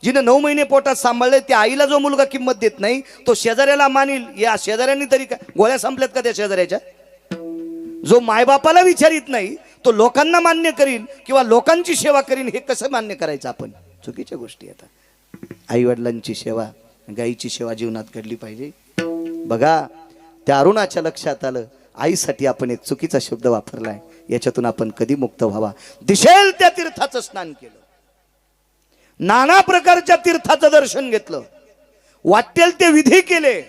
जिने 9 महिने पोटात सांभाळले त्या आईला जो मुलगा किंमत देत नाही तो शेजाऱ्याला मानील. या शेजाऱ्यांनी तरी काय गोळ्या संपल्यात का त्या शेजाऱ्याच्या? जो मायबापाला विचारित नाही तो लोकांना मान्य करील किंवा लोकांची सेवा करील, हे कसं मान्य करायचं आपण? चुकीच्या गोष्टी येतात. आई वडिलांची सेवा, गायीची सेवा जीवनात घडली पाहिजे. बघा, त्या अरुणाच्या लक्षात आलं, आईसाठी आपण एक चुकीचा शब्द वापरलाय, याच्यातून आपण कधी मुक्त व्हावा. दिसेल त्या तीर्थाचं स्नान केलं, नाना प्रकारच्या तीर्थाचं दर्शन घेतलं, वाटेल ते विधी केले,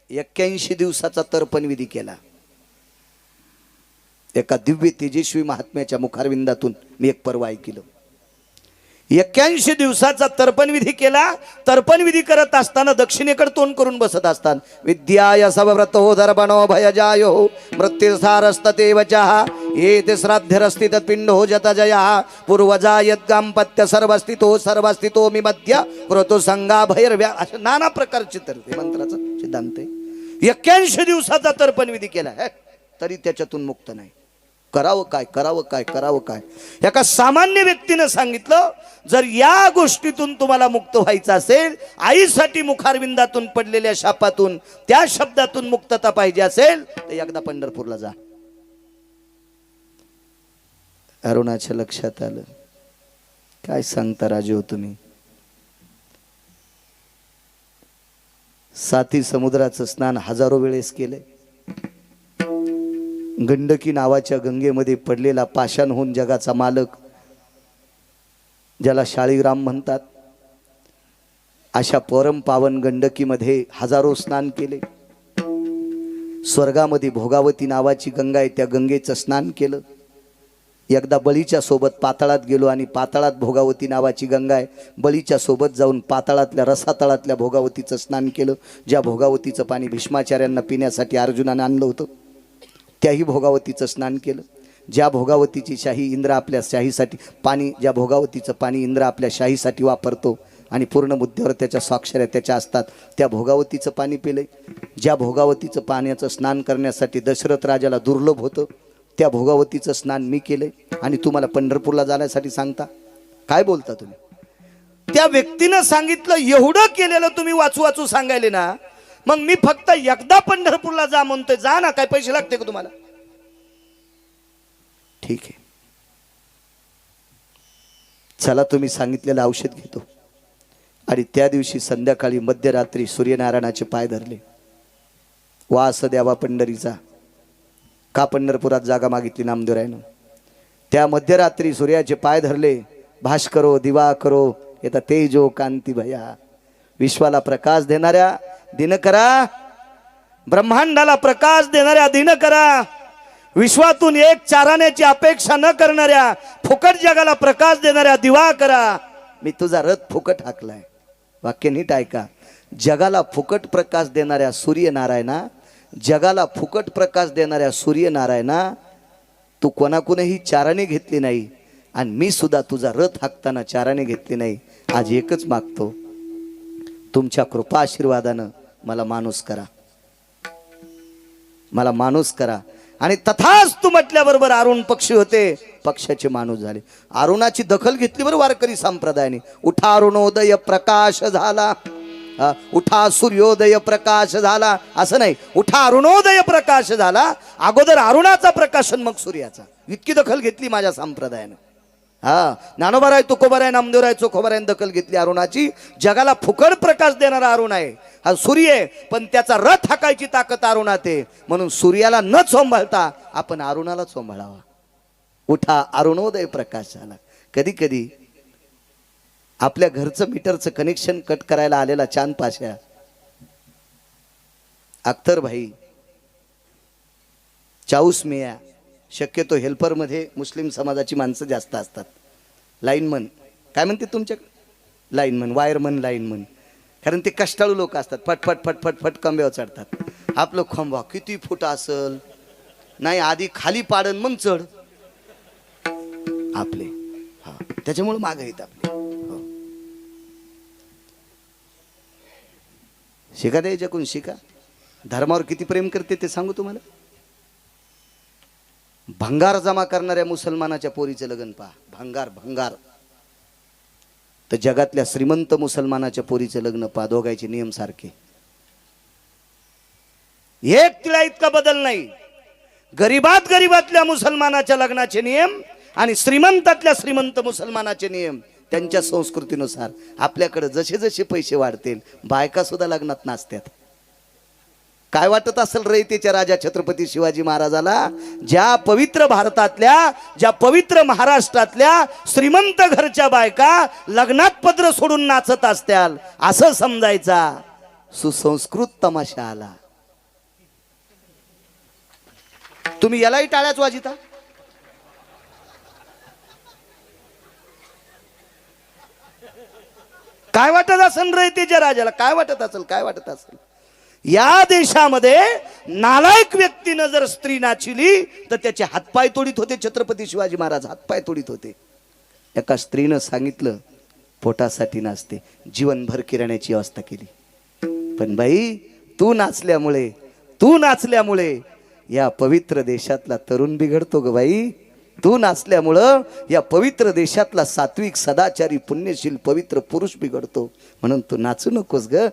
81 दिवसाचा तर्पण विधी केला. एका दिव्य तेजस्वी महात्म्याच्या मुखारविंदातून मी एक पर्व ऐकलं. 81 दिवसाचा तर्पण विधी केला. तर्पण विधी करत असताना दक्षिणेकडे तोंड करून बसत असतात. विद्याय सवव्रतो दर्पणो भयजायो मृत्युसारस्तते वचः एते श्राद्धरस्ति तत्पिंडो जतजया पूर्वजा यद्गांपत्य सर्वस्थितो मी मध्य व्रतो संगा भैरव्या. अशा नाना प्रकारचे तर्फे मंत्राचा सिद्धांत आहे. 81 दिवसाचा तर्पण विधी केला तरी त्याच्यातून मुक्त नाही. करावं काय. एका सामान्य व्यक्तीने सांगितलं, जर या गोष्टीतून तुम्हाला मुक्त व्हायचं असेल, आईसाठी मुखारविंदातून पडलेल्या शापातून, त्या शब्दातून मुक्तता पाहिजे असेल, तर एकदा पंढरपूरला जा. अरुणाच्या लक्षात आलं, काय सांगता राजे हो तुम्ही. 7 समुद्राचं स्नान हजारो वेळेस केलंय. गंडकी नावाच्या गंगेमध्ये पडलेला पाषाण होऊन जगाचा मालक, ज्याला शाळीग्राम म्हणतात, अशा परम पावन गंडकीमध्ये हजारो स्नान केले. स्वर्गामध्ये भोगावती नावाची गंगा आहे, त्या गंगेचं स्नान केलं. एकदा बळीच्या सोबत पाताळात गेलो आणि पाताळात भोगावती नावाची गंगा आहे, बळीच्या सोबत जाऊन पाताळातल्या रसातळातल्या भोगावतीचं स्नान केलं. ज्या भोगावतीचं पाणी भीष्माचार्यांना पिण्यासाठी अर्जुनाने आणलं होतं, त्याही भोगावतीचं स्नान केलं. ज्या भोगावतीची शाही इंद्र आपल्या शाहीसाठी पाणी, ज्या भोगावतीचं पाणी इंद्र आपल्या शाहीसाठी वापरतो आणि पूर्ण मुद्द्यावर त्याच्या स्वाक्षऱ्या त्याच्या असतात, त्या भोगावतीचं पाणी पिलंय. ज्या भोगावतीचं पाण्याचं स्नान करण्यासाठी दशरथ राजाला दुर्लभ होतं, त्या भोगावतीचं स्नान मी केलंय. आणि तुम्हाला पंढरपूरला जाण्यासाठी सांगता, काय बोलता तुम्ही. त्या व्यक्तीनं सांगितलं, एवढं केलेलं तुम्ही वाचू सांगायले ना, मग मी फक्त एकदा पंढरपूरला जा म्हणतोय, जा ना, काय पैसे लागते का तुम्हाला. ठीक आहे, चला, तुम्ही सांगितलेलं औषध घेतो. आणि त्या दिवशी संध्याकाळी मध्यरात्री सूर्यनारायणाचे पाय धरले. वास द्यावा पंढरीचा. का पंढरपुरात जागा मागितली नामदेवरायनं. त्या मध्यरात्री सूर्याचे पाय धरले. भाष करो दिवा करो येता तेजो कांती भया. विश्वाला प्रकाश देणाऱ्या दिनकरा, ब्रह्मांडाला प्रकाश देणाऱ्या दिनकरा, विश्वातून एक चाराण्याची अपेक्षा न करणाऱ्या, फुकट जगाला प्रकाश देणाऱ्या दिवाकरा, मी तुझा रथ फुकट हाकलाय. वाक्य नीट ऐका. जगाला फुकट प्रकाश देणाऱ्या सूर्यनारायणा, जगाला फुकट प्रकाश देणाऱ्या सूर्यनारायणा, तू कोणाकोणही चाराने घेतली नाही आणि मी सुद्धा तुझा रथ हाकताना चाराने घेतली नाही. आज एकच मागतो, तुमच्या कृपा आशीर्वादानं मला माणूस करा, मला माणूस करा. आणि तथाच तू म्हटल्याबरोबर अरुण पक्षी होते, पक्षाचे माणूस झाले. अरुणाची दखल घेतली बरं वारकरी संप्रदायाने. उठा अरुणोदय प्रकाश झाला, उठा सूर्योदय प्रकाश झाला, असं नाही, उठा अरुणोदय प्रकाश झाला. अगोदर अरुणाचा प्रकाशन मग सूर्याचा. इतकी दखल घेतली माझ्या संप्रदायाने. ज्ञानोबाराय तुकोबाराय नामदेवराय चोखोबाराय दखल घेतली अरुणाची. जगाला फुकट प्रकाश देणारा अरुण आहे, हा सूर्य आहे, पण त्याचा रथ हाकायची ताकद अरुणात आहे. म्हणून सूर्याला न सांभाळता आपण अरुणाला सांभाळावा. उठा अरुणोदय प्रकाश झाला. कधी कधी आपल्या घरचं मीटरचं कनेक्शन कट करायला आलेला चांद पाशा अख्तर भाई, चाऊस मिया, शक्यतो हेल्परमध्ये मुस्लिम समाजाची माणसं जास्त असतात. लाईनमन काय म्हणते तुमच्या, लाईनमन, वायरमन, लाईनमन, कारण ते कष्टाळू लोक असतात. फटफट फटफट फट कंब्यावर चढतात. आपलं खंबा किती फूट असल, नाही आधी खाली पाडन मग चढ आपले. त्याच्यामुळे माग येत आपले. शिका द्यायच्याकडून शिका. धर्मावर किती प्रेम करते ते सांगू तुम्हाला. भंगार जमा करणाऱ्या मुसलमानाच्या पोरीचं लग्न पहा. भंगार तर जगातल्या श्रीमंत मुसलमानाच्या पोरीचं लग्न पहा. दोघांचे नियम सारखे, एक तिळा इतका बदल नाही. गरीबातल्या मुसलमानाच्या लग्नाचे नियम आणि श्रीमंतातल्या श्रीमंत मुसलमानाचे नियम त्यांच्या संस्कृतीनुसार. आपल्याकडे जसे जसे पैसे वाढतील बायका सुद्धा लग्नात नाचतात. काय वाटत असेल रयतेच्या राजा छत्रपती शिवाजी महाराजाला, ज्या पवित्र भारतातल्या, ज्या पवित्र महाराष्ट्रातल्या श्रीमंत घरच्या बायका लग्नात पदर सोडून नाचत असत्याल असं समजायचा सुसंस्कृत तमाशा आला. तुम्ही यालाही टाळ्याच वाजिता. काय वाटत असेल रयतेच्या राजाला, काय वाटत असेल, काय वाटत असेल. या देशामध्ये नालायक व्यक्तीनं जर स्त्री नाचिली तर त्याचे हातपाय तोडीत होते. छत्रपती शिवाजी महाराज हातपाय तोडीत होते. एका स्त्रीनं सांगितलं पोटासाठी नाचते, जीवनभर किराण्याची व्यवस्था केली. पण बाई तू नाचल्यामुळे या पवित्र देशातला तरुण बिघडतो ग बाई. तू नाचल्यामुळं या पवित्र देशातला सात्विक सदाचारी पुण्यशील पवित्र पुरुष बिघडतो. म्हणून तू नाचू नकोस ग.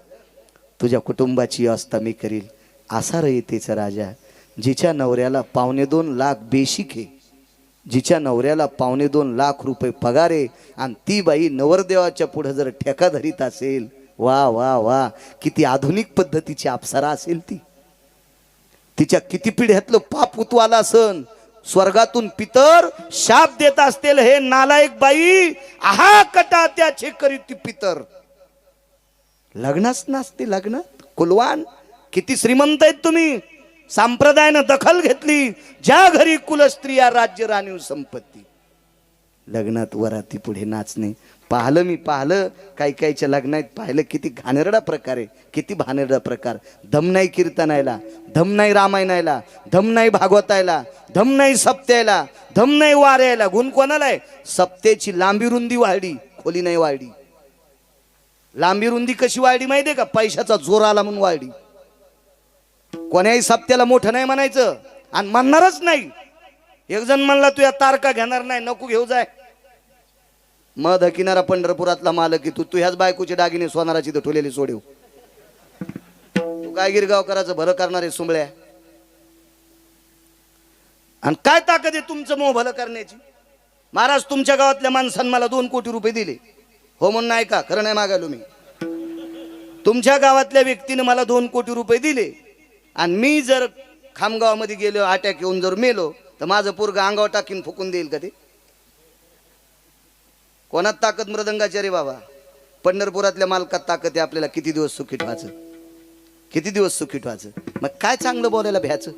तुझ्या कुटुंबाची व्यवस्था मी करील. असा रयतेचा राजा जिच्या नवऱ्याला 2.25 लाख बेशिक आहे, जिच्या नवऱ्याला 2.25 लाख रुपये पगार आहे, आणि ती बाई नवरदेवाच्या पुढे जर ठेका धरीत असेल, वा वा वा, किती आधुनिक पद्धतीची अप्सरा असेल ती. तिच्या किती पिढ्यातलं पाप उतवाला असन. स्वर्गातून पितर शाप देत असतील, हे नालायक बाई आहा कटा त्याचे करीत ती पितर. लग्नच नसते, लग्नात कुलवान. किती श्रीमंत आहेत तुम्ही. संप्रदायानं दखल घेतली. ज्या घरी कुलस्त्रिया राज्य राणीव संपत्ती. लग्नात वराती पुढे नाचणे पाहिलं मी, पाहिलं काही काहीच्या लग्नात पाहिलं. किती घाणेरडा प्रकार आहे, किती भानेरडा प्रकार. धम नाही कीर्तनायला, धम नाही रामायणायला, धम नाही भागवतायला, धम नाही सप्त्यायला, धम नाही वाऱ्यायला. गुण कोणाला आहे? सप्त्याची लांबी रुंदी वाढली, खोली नाही वाढली. लांबी रुंदी कशी वाढली माहितीये का? पैशाचा जोर आला म्हणून वाढली. कोण्याही सप्त्याला मोठं नाही म्हणायचं आणि म्हणणारच नाही. एक जण म्हणला तू या तारका घेणार नाही, नको घेऊ जाय. मध किनारा पंढरपुरातला मालक की तू ह्याच बायकोचे दागिने सोनाराची तर ठेवलेली सोडेव. तू काय गिरगाव करायचं भलं करणारे सुंबळ्या. आणि काय ताकद आहे तुमचं मोह भलं करण्याची? महाराज तुमच्या गावातल्या माणसांनी मला 2 कोटी रुपये दिले. हो म्हणून नाही का? खरं नाही मागायलो मी. तुमच्या गावातल्या व्यक्तीने मला 2 कोटी रुपये दिले आणि मी जर खामगावामध्ये गेलो, अटॅक येऊन जर मेलो तर माझं पोरग अंगावर टाकीन फुकून देईल का ते? कोणात ताकद मृदंगाची रे बाबा? पंढरपुरातल्या मालकात ताकद आहे. आपल्याला किती दिवस सुखी ठेवायचं, किती दिवस सुखी ठेवायचं. मग काय चांगलं बोलायला भ्याचं.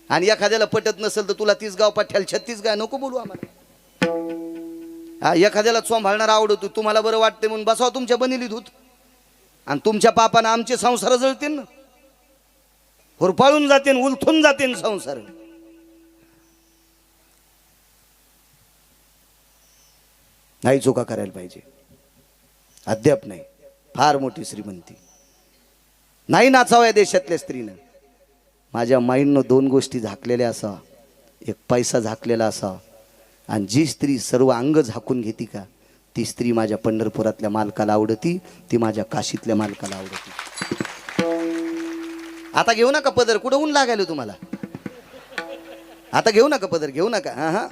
आणि एखाद्याला पटत नसेल तर तुला 30 गाव पाठ्याला 36 गाय नको बोलू आम्हाला. एखाद्याला सांभाळणार आवडतो, तुम्हाला बरं वाटते म्हणून बसाव तुमच्या बनिली धूत. आणि तुमच्या पापानं आमचे संसार जळतील ना, हुरपाळून जाते, उलथून जाते संसार. नाही चुका करायला पाहिजे. अद्याप नाही. फार मोठी श्रीमंती नाही नाचावं या देशातल्या स्त्रीनं. माझ्या माईंनो 2 गोष्टी झाकलेल्या असावा. एक पैसा झाकलेला असावा. आणि जी स्त्री सर्व अंग झाकून घेती का ती स्त्री माझ्या पंढरपुरातल्या मालकाला आवडती, ती माझ्या काशीतल्या मालकाला आवडती. आता घेऊ नका पदर. कुठं ऊन लागायला तुम्हाला? आता घेऊ नका पदर, घेऊ नका. हा,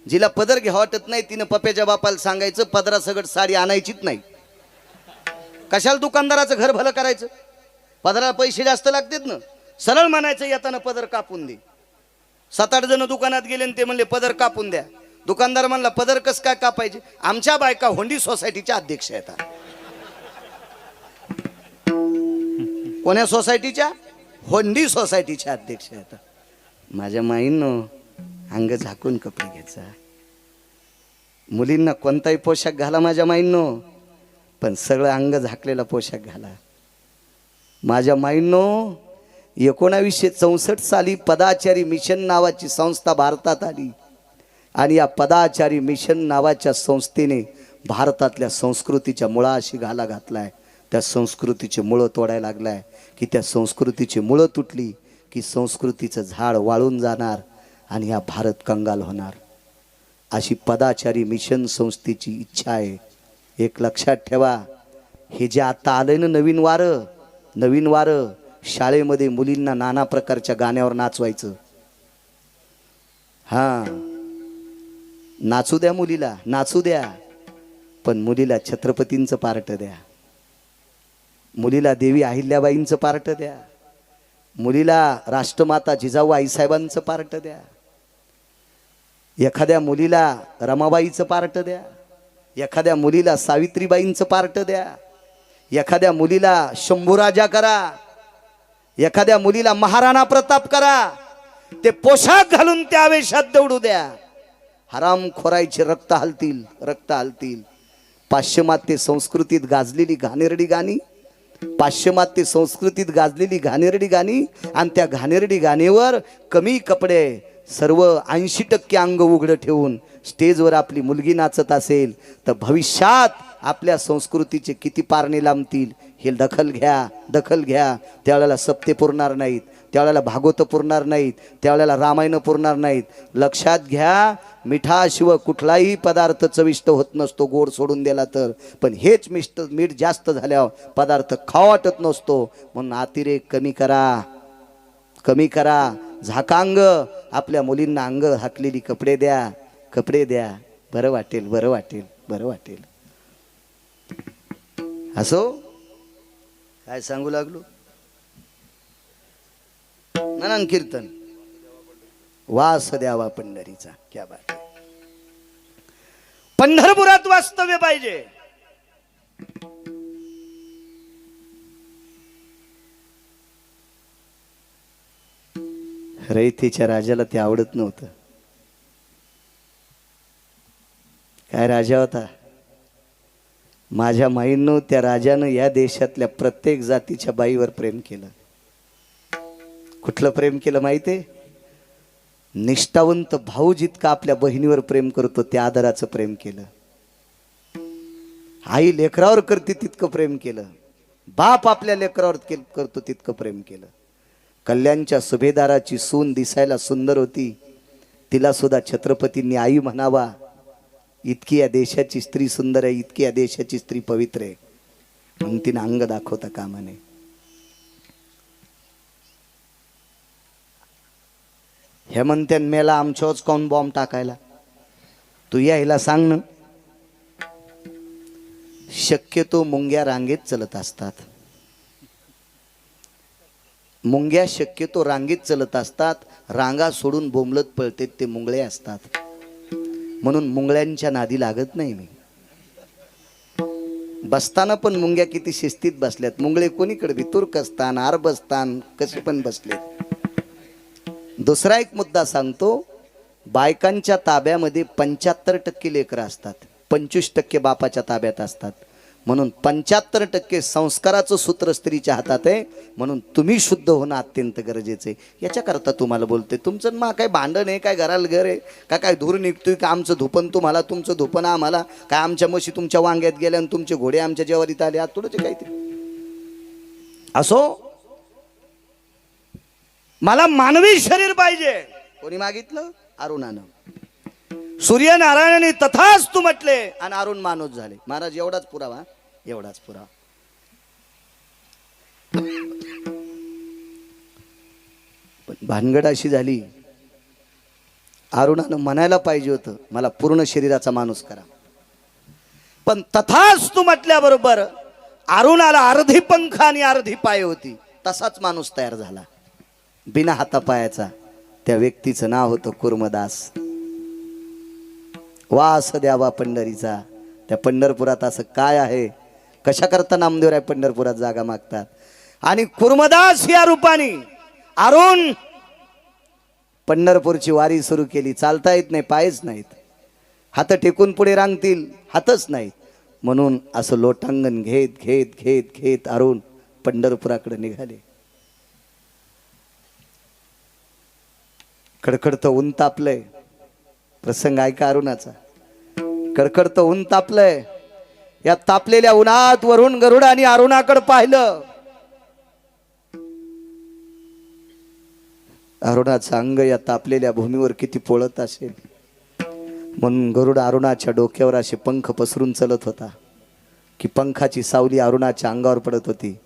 जिला पदर घ्या वाटत नाही तिनं पप्याच्या बापाला सांगायचं पदरा सगट साडी आणायचीच नाही. कशाला दुकानदाराचं घर भलं करायचं? पदराला पैसे जास्त लागतात ना. सरळ म्हणायचं येताना पदर कापून दे. 7-8 जण दुकानात गेले आणि ते म्हणले पदर कापून द्या. दुकानदार म्हणला पदर कस काय कापायचे? आमच्या बायका होंडी सोसायटीच्या अध्यक्ष आहेत. कोण्या सोसायटीच्या? होंडी सोसायटीच्या अध्यक्ष आहेत. माझ्या माईंनो अंग झाकून कपडे घ्यायचा. मुलींना कोणताही पोशाख घाला माझ्या माईंनो, पण सगळं अंग झाकलेला पोशाख घाला. माझ्या माईंनो 1964 साली पदाचारी मिशन नावाची संस्था भारतात आली आणि या पदाचारी मिशन नावाच्या संस्थेने भारतातल्या संस्कृतीच्या मुळाशी घाला घातलाय. त्या संस्कृतीचे मुळं तोडायला लागलाय की त्या संस्कृतीची मुळं तुटली की संस्कृतीचं झाड वाळून जाणार आणि हा भारत कंगाल होणार. अशी पदाचारी मिशन संस्थेची इच्छा आहे. एक लक्षात ठेवा, हे जे आता आलंय ना नवीन वारं शाळेमध्ये मुलींना नाना प्रकारच्या गाण्यावर नाचवायचं. हा, नाचू द्या मुलीला, नाचू द्या, पण मुलीला छत्रपतींचं पार्ट द्या, मुलीला देवी अहिल्याबाईंचं पार्ट द्या, मुलीला राष्ट्रमाता जिजाऊ आईसाहेबांचं पार्ट द्या, एखाद्या मुलीला रमाबाईचं पार्ट द्या, एखाद्या मुलीला सावित्रीबाईंचं पार्ट द्या, एखाद्या मुलीला शंभूराजा करा, एखाद्या मुलीला महाराणा प्रताप करा, ते पोशाख घालून त्या आवेशात दौडू द्या. हरामखोरायचे रक्त हलतील, रक्त हलतील. पाश्चिमात्य संस्कृतीत गाजलेली घाणेरडी गाणी, पाश्चिमात्य संस्कृतीत गाजलेली घाणेरडी गाणी, आणि त्या घाणेरडी गाणीवर कमी कपडे, सर्व 80% अंग उघडं ठेवून स्टेजवर आपली मुलगी नाचत असेल तर भविष्यात आपल्या संस्कृतीचे किती पारणे लांबतील हे दखल घ्या, दखल घ्या. त्यावेळेला सप्ते पुरणार नाहीत, त्यावेळेला भागवत पुरणार नाहीत, त्यावेळेला रामायण पुरणार नाहीत. लक्षात घ्या, मिठाशिवाय कुठलाही पदार्थ चविष्ट होत नसतो गोड सोडून दिला तर, पण हेच मीठ जास्त झाल्यावर पदार्थ खावा वाटत नसतो. म्हणून अतिरेक कमी करा, कमी करा. झाकांग आपल्या मुलींना अंग हाकलेली कपडे द्या, कपडे द्या. बरं वाटेल, बरं वाटेल, बरं वाटेल. असो काय सांगू लागलो. ननन कीर्तन वास द्यावा पंढरीचा. क्या बात आहे. पंढरपुरात वास्तव्य पाहिजे. रयतेच्या राजाला ते आवडत नव्हतं. काय राजा होता. माझ्या माईंनो त्या राजानं या देशातल्या प्रत्येक जातीच्या बाईवर प्रेम केलं. कुठलं प्रेम केलं माहितीये. निष्ठावंत भाऊ जितका आपल्या बहिणीवर प्रेम करतो त्या आदराचं प्रेम केलं. आई लेकरावर करते तितकं प्रेम केलं. बाप आपल्या लेकरावर करतो तितकं प्रेम केलं. कल्याणच्या सुभेदाराची सून दिसायला सुंदर होती, तिला सुद्धा छत्रपतींनी आई म्हणावा. इतकी या देशाची स्त्री सुंदर आहे, इतकी या देशाची स्त्री पवित्र आहे म्हणून तिने अंग दाखवता कामा नये. हेमंत्यान मेला आमच्याच कोण बॉम्ब टाकायला. तू यायला सांग ना. शक्यतो मुंग्या रांगेत चलत असतात. मुंग्या शक्यतो रांगेत चलत असतात. रांगा सोडून बोंबलत पळतेत ते मुंगळे असतात. म्हणून मुंगळ्यांच्या नादी लागत नाही मी. बसताना पण मुंग्या किती शिस्तीत बसल्यात. मुंगळे कोणीकडे बी तुर्कस्तान, अरबस्तान कसे पण बसलेत. दुसरा एक मुद्दा सांगतो. बायकांच्या ताब्यामध्ये 75% लेकरं असतात, 25% बापाच्या ताब्यात असतात. म्हणून 75% संस्काराचं सूत्र स्त्रीच्या हातात आहे. म्हणून तुम्ही शुद्ध होणं अत्यंत गरजेचं आहे. याच्याकरता तुम्हाला बोलते. तुमचं मा काय भांडण आहे, काय घराला घर आहे का, काय धूर निघतोय का, आमचं धुपन तुम्हाला, तुमचं धुपन आम्हाला, काय आमच्या म्हशी तुमच्या वांग्यात गेल्या आणि तुमचे घोडे आमच्या जेवारीत आले, आज थोडंच काहीतरी. असो, मला मानवी शरीर पाहिजे. कोणी मागितलं? अरुणानं. सूर्यनारायणाने तथास्तु म्हटले आणि अरुण मानूस झाले. महाराज एवढाच पुरावा, एवढाच पुरावा. पण भानगड अशी झाली, अरुणानं म्हणायला पाहिजे होतं मला पूर्ण शरीराचा माणूस करा. पण तथास्तु म्हटल्याबरोबर अरुणाला अर्धी पंख आणि अर्धी पाय होती. तसाच माणूस तयार झाला बिना हातापायाचा. त्या व्यक्तीचं नाव होतं कुर्मदास. वास द्यावा पंढरीचा. त्या पंढरपुरात असं काय आहे, कशा करता नामदेवराय पंढरपुरात जागा मागतात. आणि कुर्मदास या रूपाने अरुण पंढरपूरची वारी सुरू केली. चालता येत नाही, पायच नाहीत, हात टेकून पुढे रांगतील, हातच नाहीत. म्हणून असं लोटांगण घेत घेत घेत घेत अरुण पंढरपुराकडे निघाले. कडकडतं ऊन तापलंय. प्रसंग ऐका अरुणाचा. कडकडतं ऊन तापलंय. या तापलेल्या उन्हात वरून गरुडाने अरुणाकडे पाहिलं. अरुणाचं अंग या तापलेल्या भूमीवर किती पोळत असेल. म्हणून गरुड अरुणाच्या डोक्यावर असे पंख पसरून चलत होता की पंखाची सावली अरुणाच्या अंगावर पडत होती.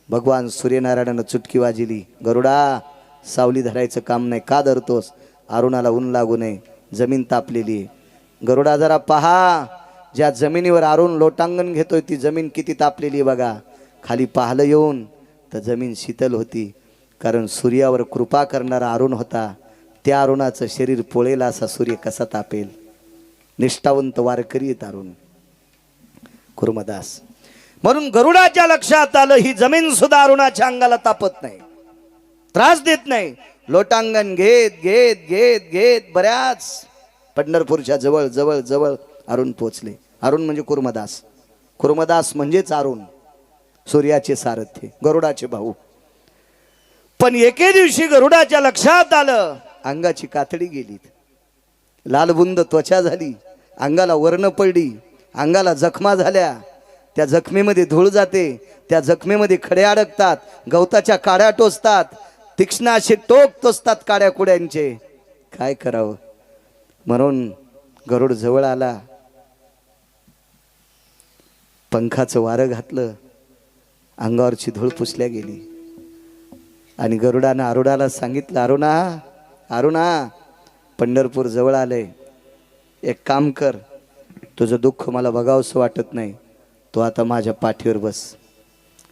भगवान सूर्यनारायणानं चुटकी वाजली. गरुडा, सावली धरायचं काम नाही, का धरतोस? अरुणाला ऊन लागू नये, जमीन तापलेली आहे. गरुडा जरा पहा, ज्या जमिनीवर अरुण लोटांगण घेतोय ती जमीन किती तापलेली आहे बघा. खाली पाहिलं येऊन तर जमीन शीतल होती. कारण सूर्यावर कृपा करणारा अरुण होता. त्या अरुणाचं शरीर पोळेला असा सूर्य कसा तापेल. निष्ठावंत वारकरी आहेत अरुण कुर्मदास. म्हणून गरुडाच्या लक्षात आलं ही जमीन सुद्धा अरुणाच्या अंगाला तापत नाही, त्रास देत नाही. लोटांगण घेत घेत घेत घेत बऱ्याच पंढरपूरच्या जवळ जवळ जवळ अरुण पोचले. अरुण म्हणजे कुर्मदास, कुर्मदास म्हणजेच अरुण, सूर्याचे सारथी, गरुडाचे भाऊ. पण एके दिवशी गरुडाच्या लक्षात आलं अंगाची कातडी गेली, लालबुंद त्वचा झाली, अंगाला वर्ण पडली, अंगाला जखमा झाल्या. त्या जखमेमध्ये धूळ जाते, त्या जखमेमध्ये खडे अडकतात, गवताच्या काड्या टोचतात, तीक्ष्ण असे टोक टोचतात काड्या कुड्यांचे. काय करावं. म्हणून गरुड जवळ आला, पंखाचं वारं घातलं, अंगावरची धूळ पुसल्या गेली. आणि गरुडानं अरुणाला सांगितलं, अरुणा अरुणा पंढरपूर जवळ आलंय, एक काम कर, तुझं दुःख मला बघावंसं वाटत नाही, तू आता माझ्या पाठीवर बस,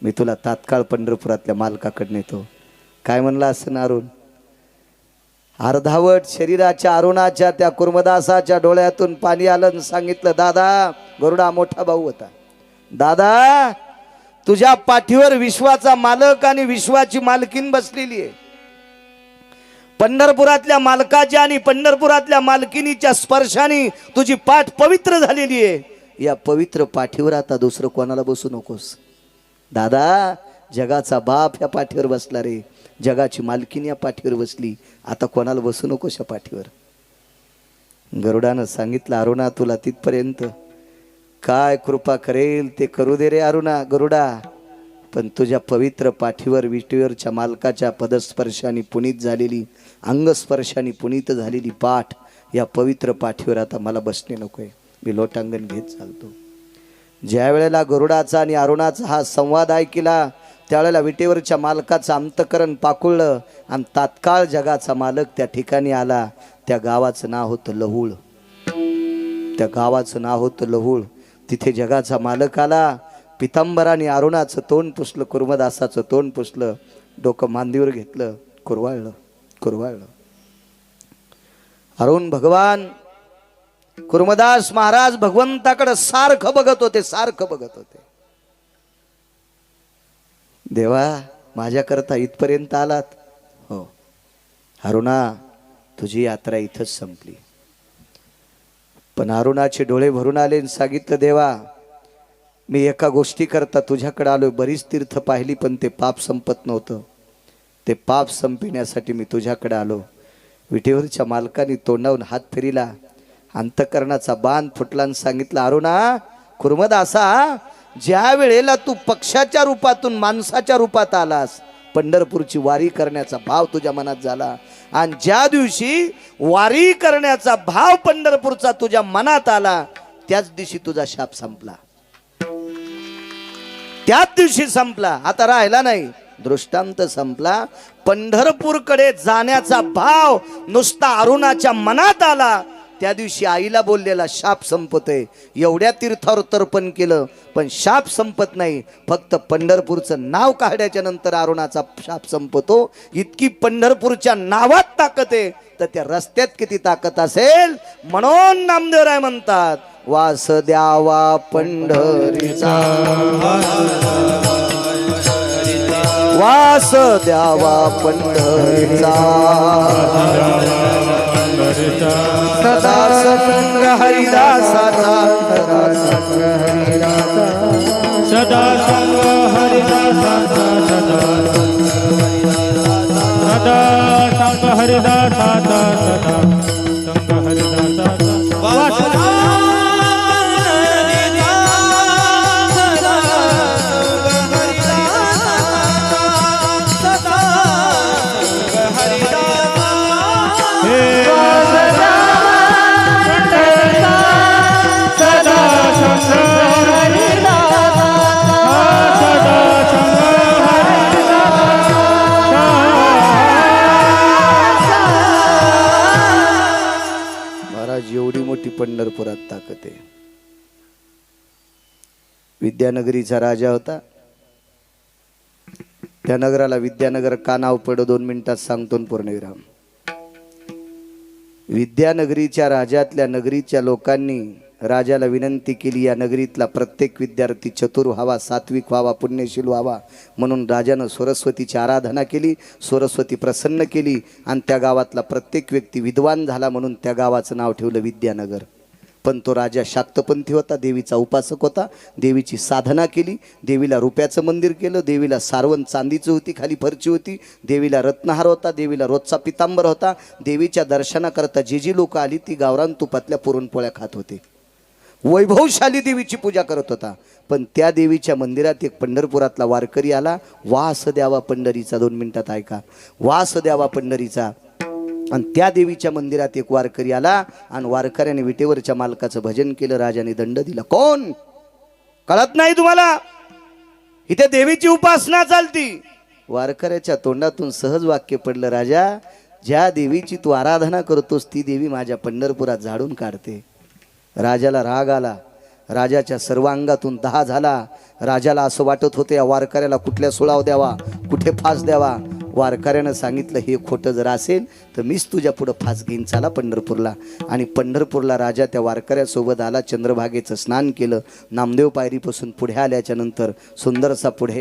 मी तुला तात्काळ पंढरपुरातल्या मालकाकडे नेतो. काय म्हणला असं ना अरुण. अर्धावट शरीराच्या अरुणाच्या त्या कुर्मदासाच्या डोळ्यातून पाणी आलं आणि सांगितलं, दादा, गरुडा मोठा भाऊ होता, दादा तुझ्या पाठीवर विश्वाचा मालक आणि विश्वाची मालकीन बसलेली आहे. पंढरपुरातल्या मालकाच्या आणि पंढरपुरातल्या मालकिनीच्या स्पर्शाने तुझी पाठ पवित्र झालेली आहे. या पवित्र पाठीवर आता दुसरं कोणाला बसू नकोस. दादा जगाचा बाप या पाठीवर बसला रे, जगाची मालकीन या पाठीवर बसली, आता कोणाला बसू नकोस या पाठीवर. गरुडानं सांगितलं, अरुणा तुला तिथपर्यंत काय कृपा करेल ते करू दे रे अरुणा गरुडा, पण तुझ्या पवित्र पाठीवर विटेवरच्या मालकाच्या पदस्पर्शाने पुनीत झालेली, अंगस्पर्शाने पुनीत झालेली पाठ, या पवित्र पाठीवर आता मला बसणे नकोय, मी लोटांगण घेत चालतो. ज्या वेळेला गरुडाचा आणि अरुणाचा हा संवाद ऐकला त्यावेळेला विटेवरच्या मालकाचं अंतकरण पाकुळलं आणि तात्काळ जगाचा मालक त्या ठिकाणी आला. त्या गावाचं नाव होतं लहुळ, त्या गावाचं नाव होतं लहुळ. तिथे जगाचा मालक आला, पितांबराने अरुणाचं तोंड पुसलं, कुर्मदासाचं तोंड पुसलं, डोकं मांडीवर घेतलं, कुरवाळलं कुरवाळलं. अरुण भगवान कुर्मदास महाराज भगवंताकडे सारखं बघत होते, सारखं बघत होते. देवा माझ्याकरता इथपर्यंत आलात. हो अरुणा तुझी यात्रा इथंच संपली. पण अरुणाचे डोळे भरून आले आणि सांगितलं, देवा मी एका गोष्टी करता तुझ्याकडे आलो, बरीच तीर्थ पाहिली पण ते पाप संपत नव्हतं, ते पाप संपविण्यासाठी मी तुझ्याकडे आलो. विटेवरच्या मालकाने तोंडावून हात फिरिला, अंतकरणाचा बांध फुटला आणि सांगितलं, अरुणा कुर्मदासा ज्या वेळेला तू पक्षाच्या रूपातून माणसाच्या रूपात आलास, पंढरपूरची वारी करण्याचा भाव तुझ्या मनात झाला, आणि ज्या दिवशी वारी करण्याचा भाव पंढरपूरचा तुझ्या मनात आला त्याच दिवशी तुझा शाप संपला, त्याच दिवशी संपला, आता राहिला नाही. दृष्टांत संपला. पंढरपूरकडे जाण्याचा भाव नुसता अरुणाच्या मनात आला त्या दिवशी आईला बोललेला शाप संपतोय. एवढ्या तीर्थावर तर्पण केलं पण शाप संपत नाही, फक्त पंढरपूरचं नाव काढल्याच्या नंतर अरुणाचा शाप संपतो. इतकी पंढरपूरच्या नावात ताकद आहे तर त्या रस्त्यात किती ताकद असेल. म्हणून नामदेवराय म्हणतात, वास द्यावा पंढरीचा, वास द्यावा पंढरीचा, सदा संग हरिदासाचा, सदा संग हरिदासाचा, सदा संग हरिदासाचा, सदा संग हरिदासाचा. एवढी मोठी पंढरपुरात ताकद आहे. विद्यानगरीचा राजा होता, त्या नगराला विद्यानगर का नाव पडलं 2 मिनिटात सांगतो न पूर्णविराम. विद्यानगरीच्या राजातल्या नगरीच्या लोकांनी राजाला विनंती केली, या नगरीतला प्रत्येक विद्यार्थी चतुर व्हावा, सात्विक व्हावा, पुण्यशील व्हावा. म्हणून राजानं सरस्वतीची आराधना केली, सरस्वती प्रसन्न केली आणि त्या गावातला प्रत्येक व्यक्ती विद्वान झाला म्हणून त्या गावाचं नाव ठेवलं विद्यानगर. पण तो राजा शाक्तपंथी होता, देवीचा उपासक होता, देवीची साधना केली, देवीला रुपयाचं मंदिर केलं, देवीला सारवण चांदीची होती, खाली फरची होती, देवीला रत्नहार होता, देवीला रोजचा पितांबर होता. देवीच्या दर्शनाकरता जी लोक आली ती गावरान तुपातल्या पुरणपोळ्या खात होते. वैभवशाली देवीची पूजा करत होता. पण त्या देवीच्या मंदिरात एक पंढरपुरातला वारकरी आला. वास द्यावा पंढरीचा, 2 मिनिटात ऐका, वास द्यावा पंढरीचा. आणि त्या देवीच्या मंदिरात एक वारकरी आला आणि वारकऱ्याने विटेवरच्या मालकाचं भजन केलं. राजाने दंड दिला. कोण कळत नाही तुम्हाला? इथे देवीची उपासना चालती. वारकऱ्याच्या तोंडातून सहज वाक्य पडलं, राजा, ज्या देवीची तू आराधना करतोस ती देवी माझ्या पंढरपुरात झाडून काढते. राजाला राग आला. राजाच्या सर्व अंगातून दाह झाला. राजाला असं वाटत होते या वारकऱ्याला कुठल्या सुळाव द्यावा, कुठे फास द्यावा. वारकऱ्यानं सांगितलं, हे खोटं जर असेल तर मीच तुझ्या पुढं फास घेईन, चाला पंढरपूरला. आणि पंढरपूरला राजा त्या वारकऱ्यासोबत आला. चंद्रभागेचं स्नान केलं. नामदेव पायरीपासून पुढे आल्याच्या नंतर सुंदरसा पुढे